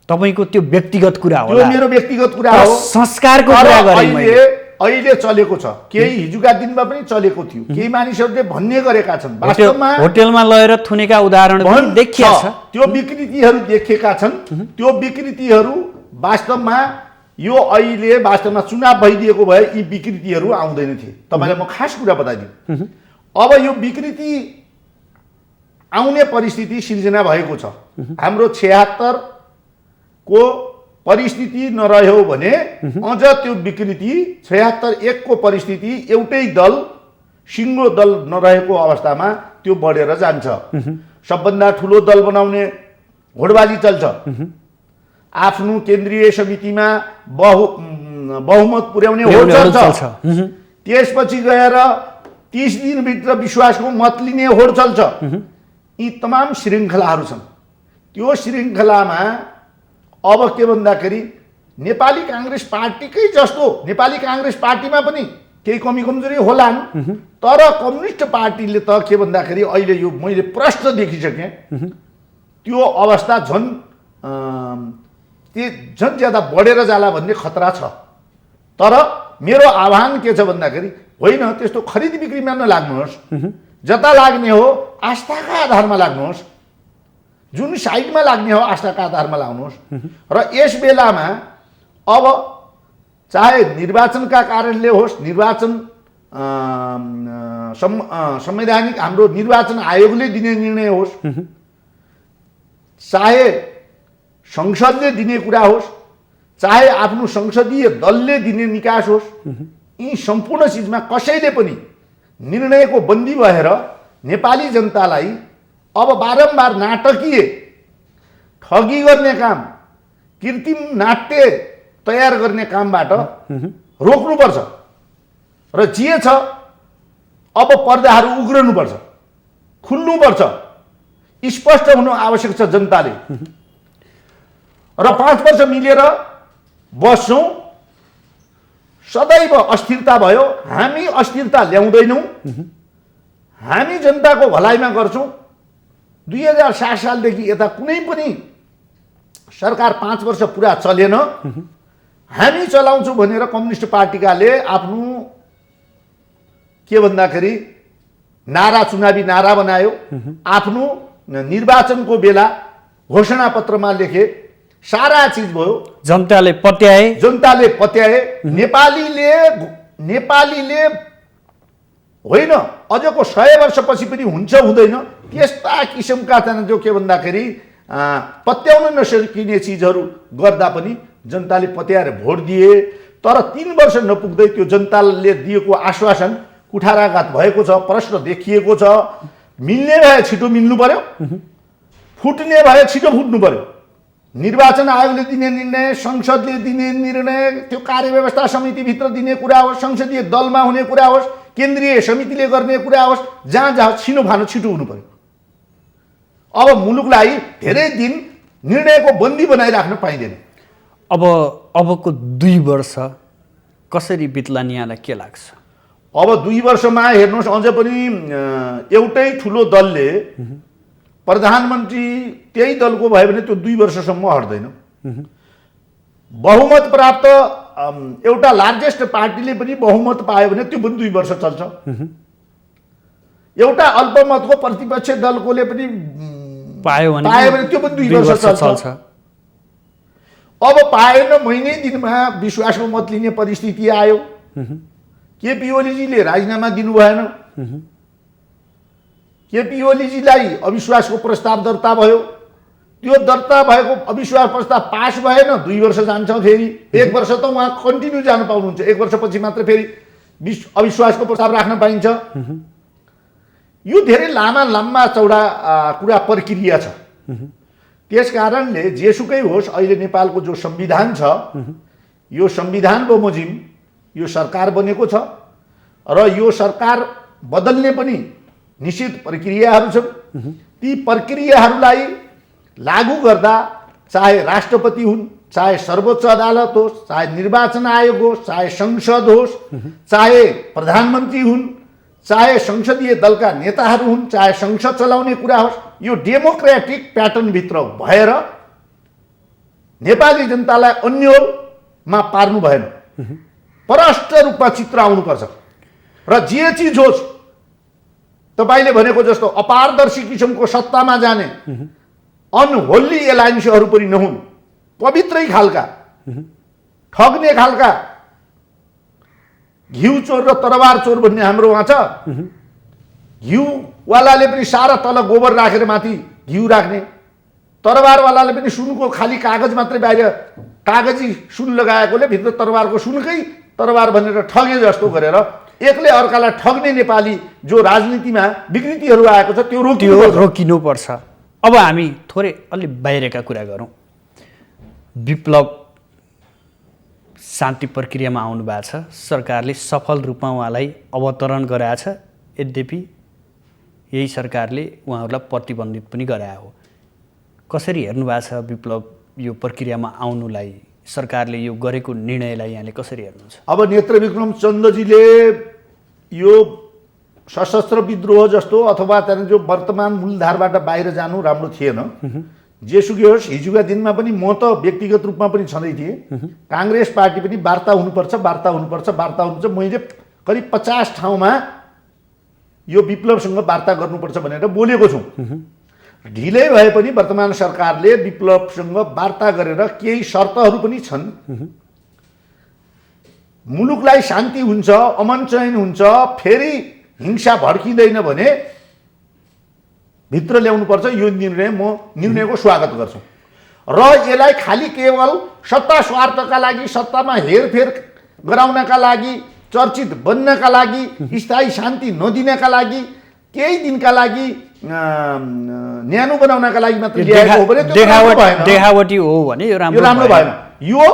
तपाईँको त्यो व्यक्तिगत कुरा हो? त्यो मेरो व्यक्तिगत कुरा हो। संस्कारको कुरा गरेँ मैले। अहिले चलेको छ, केही हिजोका दिनमा पनि चलेको थियो। केही मानिसहरूले भन्ने गरेका छन्, वास्तवमा होटेलमा लगेर थुनेका उदाहरण पनि देखिया छ। त्यो विकृतिहरू देखेका छन्। त्यो विकृतिहरू वास्तवमा यो अहिले वास्तवमा चुनाव भइदिएको भए यी विकृतिहरू आउँदैन थिए। तपाईँलाई म खास कुरा बताइदिउँ। अब यो विकृति आउने परिस्थिति सिर्जना भएको छ। हाम्रो 76 को परिस्थिति नरह्यो भने अझ त्यो विकृति 76-1 को परिस्थिति एउटै दल सिङ्गो दल नरहेको अवस्थामा त्यो बढेर जान्छ। सबभन्दा ठुलो दल बनाउने घोडबाजी चल्छ। आफ्नो केन्द्रीय समितिमा बहुमत पुर्याउने होड चल्छ। त्यसपछि गएर 30 दिनभित्र विश्वासको मत लिने होड चल्छ। यी तमाम श्रृङ्खलाहरू छन्। त्यो श्रृङ्खलामा अब के भन्दाखेरि नेपाली काङ्ग्रेस पार्टीकै जस्तो नेपाली काङ्ग्रेस पार्टीमा पनि केही कमी कमजोरी होलान्, तर कम्युनिस्ट पार्टीले त के भन्दाखेरि अहिले यो मैले प्रश्न देखिसकेँ। त्यो अवस्था झन् ज्यादा बढेर जाला भन्ने खतरा छ। तर मेरो आह्वान के छ भन्दाखेरि होइन, त्यस्तो खरिद बिक्रीमा नलाग्नुहोस्। जता लाग्ने हो आस्थाका आधारमा लाग्नुहोस्। जुन साइडमा लाग्ने हो आस्थाका आधारमा लाग्नुहोस्। र यस बेलामा अब चाहे निर्वाचनका कारणले होस्, निर्वाचन संवैधानिक हाम्रो निर्वाचन आयोगले दिने निर्णय होस्, चाहे संसदले दिने कुरा होस्, चाहे आफ्नो संसदीय दलले दिने निकास होस्, यी सम्पूर्ण चिजमा कसैले पनि निर्णयको बन्दी भएर नेपाली जनतालाई अब बारम्बार नाटकीय ठगी गर्ने काम, कृत्रिम नाट्य तयार गर्ने कामबाट रोक्नुपर्छ र जे छ अब पर्दाहरू उग्रनुपर्छ, खुल्नुपर्छ, स्पष्ट हुनु आवश्यक छ जनताले। र 5 वर्ष मिलेर बस्छौँ, सदैव अस्थिरता भयो। हामी अस्थिरता ल्याउँदैनौँ, हामी जनताको भलाइमा गर्छौँ। 2007 सालदेखि यता कुनै पनि सरकार 5 वर्ष पुरा चलेन। हामी चलाउँछौँ भनेर कम्युनिस्ट पार्टीकाले आफ्नो के भन्दाखेरि नारा, चुनावी नारा बनायो। आफ्नो निर्वाचनको बेला घोषणा पत्रमा लेखे, सारा चिज भयो। जनताले पत्याए। नेपालीले होइन, अझको 100 वर्षपछि पनि हुन्छ हुँदैन त्यस्ता किसिमका जो के भन्दाखेरि पत्याउन नसकिने चिजहरू गर्दा पनि जनताले पत्याएर भोट दिए। तर 3 वर्ष नपुग्दै त्यो जनताले दिएको आश्वासन कुठाराघात भएको छ, प्रश्न देखिएको छ। मिल्ने भए छिटो मिल्नु पर्यो, फुट्ने भए छिटो फुट्नु पर्यो। निर्वाचन आयोगले दिने निर्णय, संसदले दिने निर्णय, त्यो कार्यव्यवस्था समितिभित्र दिने कुरा होस्, संसदीय दलमा हुने कुरा होस्, केन्द्रीय समितिले गर्ने कुरा होस्, जहाँ छिनोफानो छिटो हुनु पर्यो। अब मुलुकलाई धेरै दिन निर्णयको बन्दी बनाइराख्न पाइँदैन। अबको 2 वर्ष कसरी बित्लान् यहाँलाई के लाग्छ? अब 2 वर्षमा हेर्नुहोस्, अझ पनि एउटै ठुलो दलले प्रधानमन्त्री त्यही दलको भयो भने त्यो 2 वर्षसम्म हट्दैन। बहुमत प्राप्त एउटा लार्जेस्ट पार्टीले पनि बहुमत पायो भने त्यो पनि 2 वर्ष चल्छ। एउटा अल्पमतको प्रतिपक्ष दलकोले पनि पायो भने त्यो पनि 2 वर्ष चल्छ। अब पाएन, महिनै दिनमा विश्वासको मत लिने परिस्थिति आयो। केपी ओलीजीले राजीनामा दिनु भएन। केपी ओलीजीलाई अविश्वासको प्रस्ताव दर्ता भयो। त्यो दर्ता भएको अविश्वास प्रस्ताव पास भएन, 2 वर्ष जान्छ फेरि। 1 वर्ष त उहाँ कन्टिन्यू जान पाउनुहुन्छ, 1 वर्षपछि मात्र फेरि अविश्वासको प्रस्ताव राख्न पाइन्छ। यो धेरै लामा चौडा कुरा प्रक्रिया छ। त्यस कारणले जेसुकै होस्, अहिले नेपालको जो संविधान छ, यो संविधान बमोजिम यो सरकार बनेको छ र यो सरकार बदल्ने पनि निश्चित प्रक्रियाहरू छन्। ती प्रक्रियाहरूलाई लागू गर्दा चाहे राष्ट्रपति हुन्, चाहे सर्वोच्च अदालत होस्, चाहे निर्वाचन आयोग होस्, चाहे संसद होस्, चाहे प्रधानमन्त्री हुन्, चाहे संसदीय दलका नेताहरू हुन्, चाहे संसद चलाउने कुरा होस्, यो डेमोक्रेटिक प्याटर्नभित्र भएर नेपाली जनतालाई अन्यलमा पार्नु भएन। प्रष्ट रूपमा चित्र आउनुपर्छ र जे चिज होस्, तपाईँले भनेको जस्तो अपारदर्शी किसिमको सत्तामा जाने अनहोल्ली एलायन्सहरू पनि नहुन्। पवित्रै खालका, ठग्ने खालका, घिउ चोर र तरबार चोर भन्ने हाम्रो उहाँ छ। घिउवालाले पनि सारा तल गोबर राखेर माथि घिउ राख्ने, तरबारवालाले पनि सुनको खाली कागज मात्रै बाहिर कागजी सुन लगाएकोले भित्र तरबारको सुनकै तरबार भनेर ठगे जस्तो गरेर एकले अर्कालाई ठग्ने नेपाली जो राजनीतिमा विकृतिहरू आएको छ त्यो रोकिनुपर्छ। अब हामी थोरै अलि बाहिरका कुरा गरौँ। विप्लव शान्ति प्रक्रियामा आउनु भएको छ, सरकारले सफल रूपमा उहाँलाई अवतरण गराएको छ। यद्यपि यही सरकारले उहाँहरूलाई प्रतिबन्धित पनि गरायो हो। कसरी हेर्नु भएको छ विप्लव यो प्रक्रियामा आउनुलाई, सरकारले यो गरेको निर्णयलाई यहाँले कसरी हेर्नुहुन्छ? अब नेत्रविक्रम चन्दजीले यो सशस्त्र विद्रोह जस्तो अथवा त्यहाँ जो वर्तमान मूलधारबाट बाहिर जानु राम्रो थिएन। जेसुकै होस्, हिजोका दिनमा पनि म त व्यक्तिगत रूपमा पनि छँदै थिएँ। काङ्ग्रेस पार्टी पनि वार्ता हुनुपर्छ। मैले करिब 50 ठाउँमा यो विप्लवसँग वार्ता गर्नुपर्छ भनेर बोलेको छु। ढिलै भए पनि वर्तमान सरकारले विप्लवसँग वार्ता गरेर केही शर्तहरू पनि छन्। मुलुकलाई शान्ति हुन्छ, अमन चयन हुन्छ, फेरि हिंसा भड्किँदैन भने भित्र ल्याउनुपर्छ। यो निर्णयको स्वागत गर्छु र यसलाई खालि केवल सत्ता स्वार्थका लागि, सत्तामा हेरफेर गराउनका लागि, चर्चित बन्नका लागि, स्थायी शान्ति नदिनका लागि केही दिनका लागि न्यानो बनाउनका लागि मात्र ल्याएको हो भने त्यो राम्रो भएन। देखावटी हो भने यो राम्रो भएन। यो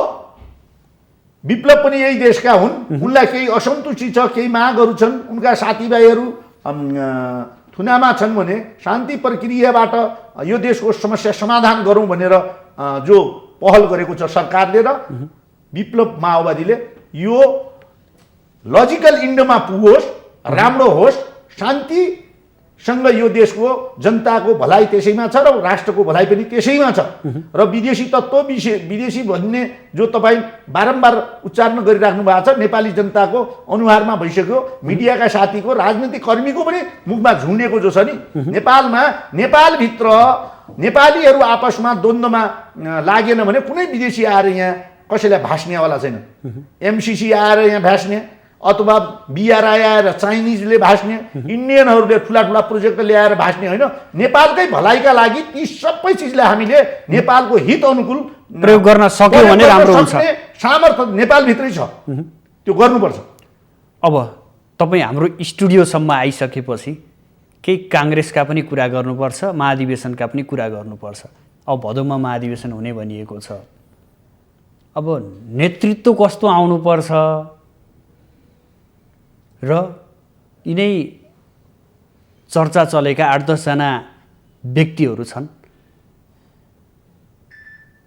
विप्लव पनि यही देशका हुन्, उनलाई केही असन्तुष्टि छ, केही मागहरू छन्, उनका साथीभाइहरू थुनामा छन् भने शान्ति प्रक्रियाबाट यो देशको समस्या समाधान गरौँ भनेर जो पहल गरेको छ सरकारले र विप्लव माओवादीले, यो लजिकल इन्डमा पुगोस्, राम्रो होस्, शान्तिसँग यो देशको जनताको भलाइ त्यसैमा छ र राष्ट्रको भलाइ पनि त्यसैमा छ। र विदेशी तत्त्व विदेशी भन्ने जो तपाईँ बारम्बार उच्चारण गरिराख्नु भएको छ, नेपाली जनताको अनुहारमा भइसक्यो, मिडियाका साथीको, राजनीतिक कर्मीको पनि मुखमा झुन्डेको जो छ नि, नेपालमा नेपालभित्र नेपालीहरू आपसमा द्वन्द्वमा लागेन भने कुनै विदेशी आएर यहाँ कसैलाई भास्नेवाला छैन। एमसिसी आएर यहाँ भास्ने अथवा बिआरआई आएर चाइनिजले भास्ने, इन्डियनहरूले ठुला ठुला प्रोजेक्ट ल्याएर भास्ने होइन। नेपालकै भलाइका लागि ती सबै चिजलाई हामीले नेपालको हित अनुकूल प्रयोग गर्न सक्यौँ भने राम्रो हुन्छ। सामर्थ्य नेपालभित्रै छ, त्यो गर्नुपर्छ। अब तपाईँ हाम्रो स्टुडियोसम्म आइसकेपछि केही काङ्ग्रेसका पनि कुरा गर्नुपर्छ, महाधिवेशनका पनि कुरा गर्नुपर्छ। अब भदौमा महाधिवेशन हुने भनिएको छ। अब नेतृत्व कस्तो आउनुपर्छ र यिनै चर्चा चलेका 8-10 जना व्यक्तिहरू छन्,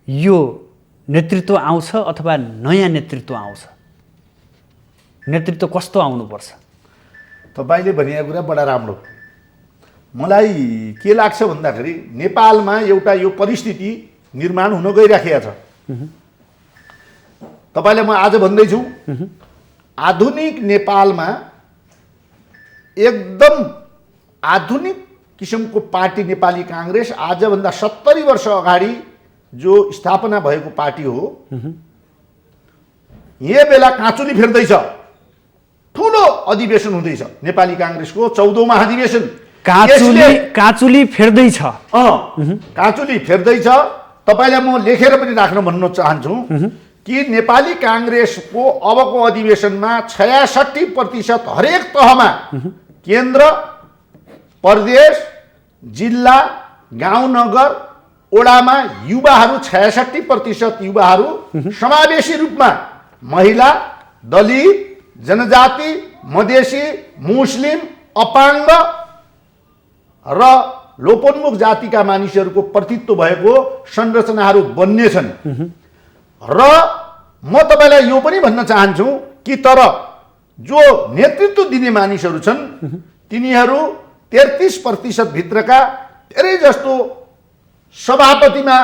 यो नेतृत्व आउँछ अथवा नयाँ नेतृत्व आउँछ? नेतृत्व कस्तो आउनुपर्छ? तपाईँले भनेको कुरा बडा राम्रो। मलाई के लाग्छ भन्दाखेरि नेपालमा एउटा यो परिस्थिति निर्माण हुन गइराखेको छ। तपाईँलाई म आज भन्दैछु, आधुनिक नेपालमा एकदम आधुनिक किसिमको पार्टी नेपाली काङ्ग्रेस आजभन्दा 70 वर्ष अगाडि जो स्थापना भएको पार्टी हो, यो बेला काँचुली फेर्दैछ। ठुलो अधिवेशन हुँदैछ नेपाली काङ्ग्रेसको 14औं महाधिवेशन। काँचुली फेर्दैछ। काँचुली फेर्दैछ। तपाईँलाई म लेखेर पनि राख्न भन्न चाहन्छु कि नेपाली काङ्ग्रेसको अबको अधिवेशनमा 66% हरेक तहमा, केन्द्र, प्रदेश, जिल्ला, गाउँ नगर, ओडामा युवाहरू 66% युवाहरू समावेशी रूपमा महिला, दलित, जनजाति, मधेसी, मुस्लिम, अपाङ्ग र लोपोन्मुख जातिका मानिसहरूको प्रतित्व भएको संरचनाहरू बन्नेछन्। र म तपाईँलाई यो पनि भन्न चाहन्छु कि तर जो नेतृत्व दिने मानिसहरू छन् तिनीहरू 33% भित्रका धेरै जस्तो सभापतिमा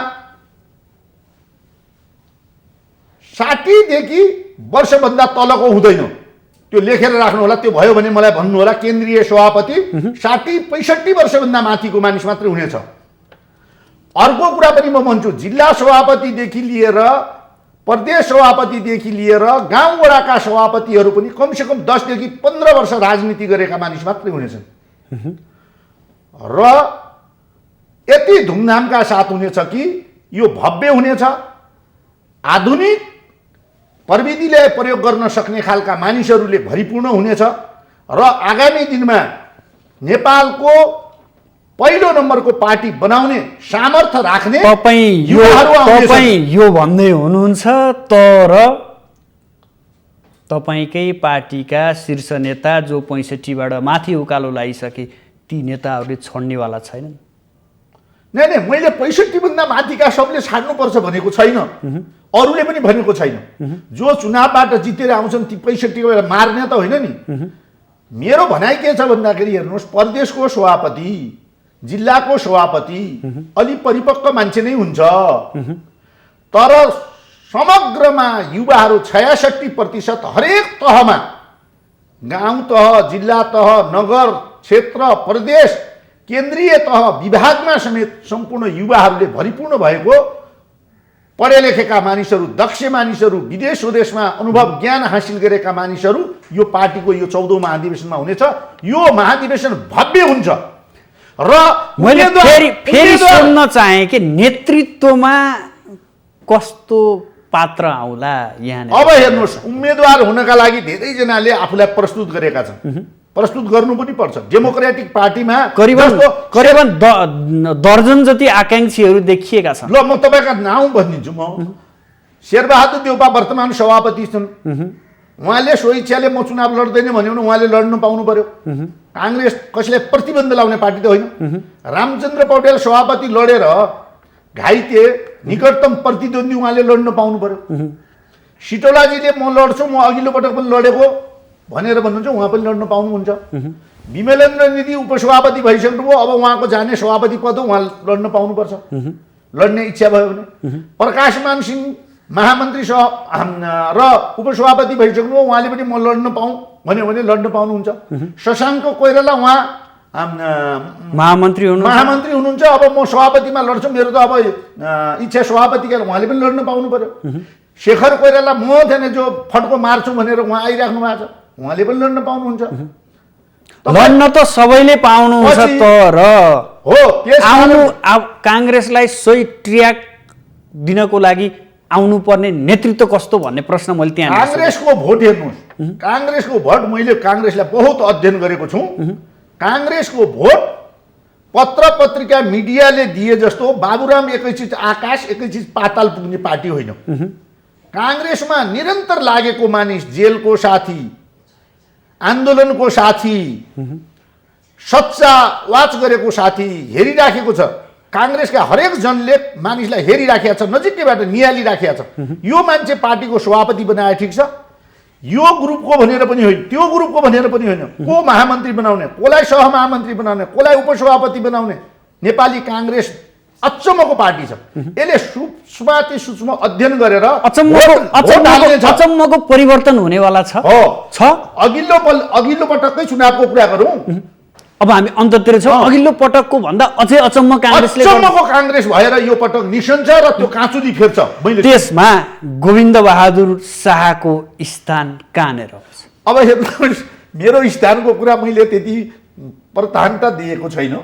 60 देखि वर्षभन्दा तलको हुँदैन। त्यो लेखेर राख्नु होला, त्यो भयो भने मलाई भन्नु होला। केन्द्रीय सभापति 60-65 वर्षभन्दा माथिको मानिस मात्रै हुनेछ। अर्को कुरा पनि म भन्छु, जिल्ला सभापतिदेखि लिएर प्रदेश सभापतिदेखि लिएर गाउँ वडाका सभापतिहरू पनि कमसेकम 10 देखि 15 वर्ष राजनीति गरेका मानिस मात्रै हुनेछन्। र यति धुमधामका साथ हुनेछ कि यो भव्य हुनेछ। आधुनिक प्रविधिले प्रयोग गर्न सक्ने खालका मानिसहरूले भरिपूर्ण हुनेछ र आगामी दिनमा नेपालको पहिलो नम्बरको पार्टी बनाउने सामर्थ्य राख्ने तपाईँ यो भन्दै हुनुहुन्छ, तर तपाईँकै पार्टीका शीर्ष नेता जो 65बाट माथि उकालो लगाइसके ती नेताहरूले छोड्नेवाला छैनन्। नै मैले 65 भन्दा माथिका सबले छाड्नुपर्छ भनेको छैन, अरूले पनि भनेको छैन। जो चुनावबाट जितेर आउँछन् ती 65 मार्ने त होइन नि। मेरो भनाइ के छ भन्दाखेरि हेर्नुहोस्, प्रदेशको सभापति, जिल्लाको सभापति अलि परिपक्व मान्छे नै हुन्छ, तर समग्रमा युवाहरू 66% हरेक तहमा, गाउँ तह, जिल्ला तह, नगर क्षेत्र, प्रदेश, केन्द्रीय तह, विभागमा समेत सम्पूर्ण युवाहरूले भरिपूर्ण भएको पढे लेखेका मानिसहरू, दक्ष मानिसहरू, विदेश स्वदेशमा अनुभव ज्ञान हासिल गरेका मानिसहरू यो पार्टीको यो 14औं महाधिवेशनमा हुनेछ। यो महाधिवेशन भव्य हुन्छ। र मैले फेरि सुन्न चाहे कि नेतृत्वमा कस्तो पात्र आउला यहाँ? अब हेर्नुहोस्, उम्मेदवार हुनका लागि धेरैजनाले आफूलाई प्रस्तुत गरेका छन्। प्रस्तुत गर्नु पनि पर्छ। डेमोक्रेटिक पार्टीमा करिबन दर्जन जति आकांक्षीहरू देखिएका छन्। ल म तपाईँका नाउँ भनिदिन्छु। म शेरबहादुर देउपा वर्तमान सभापति छन्। उहाँले स्वइच्छाले म चुनाव लड्दैन भन्यो भने उहाँले लड्न पाउनु पर्यो। काङ्ग्रेस कसैलाई प्रतिबन्ध लाउने पार्टी त होइन। रामचन्द्र पौडेल सभापति लडेर घाइते निकटतम प्रतिद्वन्दी उहाँले लड्न पाउनु पर्यो। सिटोलाजीले म लड्छु, म अघिल्लो पटक पनि लडेको भनेर भन्नुहुन्छ, उहाँ पनि लड्न पाउनुहुन्छ। विमलेन्द्र निधि उपसभापति भइसक्नुभयो, अब उहाँको जाने सभापति पद हो, उहाँ लड्न पाउनुपर्छ लड्ने इच्छा भयो भने। प्रकाशमान सिंह महामन्त्री र उपसभापति भइसक्नुभयो, उहाँले पनि म लड्न पाऊँ भन्यो भने लड्न पाउनुहुन्छ। शशाङ्क कोइराला उहाँ महामन्त्री हुनुहुन्छ, अब म सभापतिमा लड्छु, मेरो त अब इच्छा सभापतिका, उहाँले पनि लड्न पाउनु पर्यो। शेखर कोइराला म त्यहाँ जो फड्को मार्छु भनेर उहाँ आइराख्नु भएको छ, उहाँले पनि लड्न पाउनुहुन्छ। लड्न त सबैले पाउनुहुन्छ, तर हो काङ्ग्रेसलाई सोही ट्र्याक दिनको लागि आउनुपर्ने नेतृत्व कस्तो भन्ने प्रश्न मैले त्यहाँ काङ्ग्रेसको भोट हेर्नुहोस्। काङ्ग्रेसको भोट मैले काङ्ग्रेसलाई बहुत अध्ययन गरेको छु। काङ्ग्रेसको भोट पत्र पत्रिका मिडियाले दिए जस्तो बाबुराम एकै चिज आकाश एकै चिज पाताल पुग्ने पार्टी होइन। काङ्ग्रेसमा निरन्तर लागेको मानिस, जेलको साथी, आन्दोलनको साथी, सच्चा वाच गरेको साथी हेरिराखेको छ। काङ्ग्रेसका हरेक जनले मानिसलाई हेरिराखेका छ, नजिकैबाट निहालिराखेका छ। यो मान्छे पार्टीको सभापति बनाए ठिक छ, यो ग्रुपको भनेर पनि होइन, त्यो ग्रुपको भनेर पनि होइन, को महामन्त्री बनाउने, कसलाई सहमहामन्त्री बनाउने, कसलाई उपसभापति बनाउने। नेपाली काङ्ग्रेस अचम्मको पार्टी छ। यसले सूक्ष्म अध्ययन गरेर अचम्मको परिवर्तन हुनेवाला छ। अघिल्लो पटककै चुनावको कुरा गरौँ, अब हामी अन्ततिर छौँ। अघिल्लो पटकको भन्दा अझै अचम्म काङ्ग्रेस भएर यो पटक निसन्छ र त्यो काँचुली फेर्छ। त्यसमा गोविन्द बहादुर शाहको स्थान कहाँनिर? अब हेर्नुहोस्, मेरो स्थानको कुरा मैले त्यति प्राथमिकता दिएको छैन।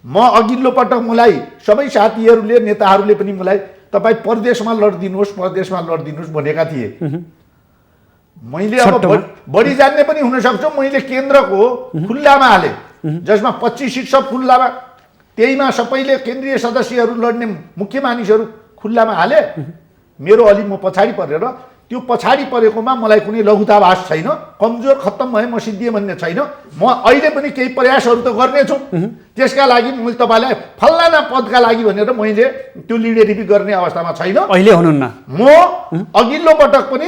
म अघिल्लो पटक मलाई सबै साथीहरूले, नेताहरूले पनि मलाई तपाईँ परदेशमा लडिदिनुहोस् भनेका थिए। मैले अब बढी जान्ने पनि हुनसक्छ, मैले केन्द्रको खुल्लामा हालेँ, जसमा 25 सिट सब खुल्लामा, त्यहीमा सबैले केन्द्रीय सदस्यहरू लड्ने मुख्य मानिसहरू खुल्लामा हाले। मेरो अलि म पछाडि परेर, त्यो पछाडि परेकोमा मलाई कुनै लघुताभास छैन, कमजोर खत्तम भए म सिद्धिएँ भन्ने छैन। म अहिले पनि केही प्रयासहरू त गर्नेछु। त्यसका लागि मैले तपाईँलाई फलाना पदका लागि भनेर मैले त्यो लिडरसिप गर्ने अवस्थामा छैन, अहिले हुनुहुन्न। म अघिल्लो पटक पनि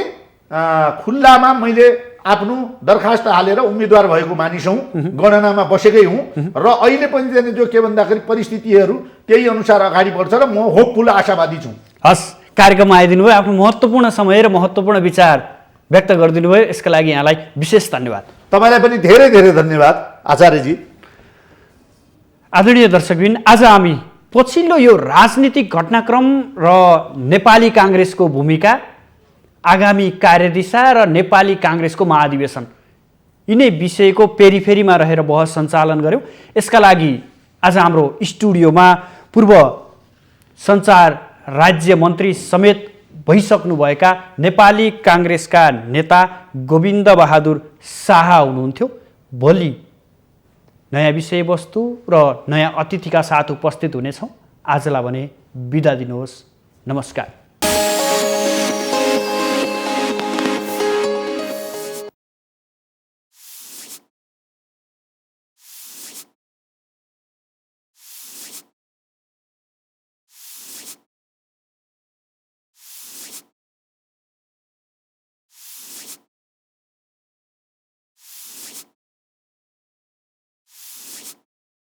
खुल्लामा मैले आफ्नो दरखास्त हालेर उम्मेदवार भएको मानिस हुँ, गणनामा बसेकै हुँ र अहिले पनि जो के भन्दाखेरि परिस्थितिहरू त्यही अनुसार अगाडि बढ्छ र म होपफुल आशावादी छु। हस्, कार्यक्रममा आइदिनु भयो, आफ्नो महत्त्वपूर्ण समय र महत्त्वपूर्ण विचार व्यक्त गरिदिनु भयो, यसका लागि यहाँलाई विशेष धन्यवाद। तपाईँलाई पनि धेरै धेरै धन्यवाद आचार्यजी। आदरणीय दर्शकबिन, आज हामी पछिल्लो यो राजनीतिक घटनाक्रम र नेपाली काङ्ग्रेसको भूमिका, आगामी कार्यदिशा र नेपाली काङ्ग्रेसको महाधिवेशन, यिनै विषयको पेरिफेरीमा रहेर बहस सञ्चालन गऱ्यौँ। यसका लागि आज हाम्रो स्टुडियोमा पूर्व सञ्चार राज्य मन्त्री समेत भइसक्नुभएका नेपाली काङ्ग्रेसका नेता गोविन्द बहादुर शाह हुनुहुन्थ्यो। भोलि नयाँ विषयवस्तु र नयाँ अतिथिका साथ उपस्थित हुनेछौँ। आजलाई भने बिदा दिनुहोस्। नमस्कार।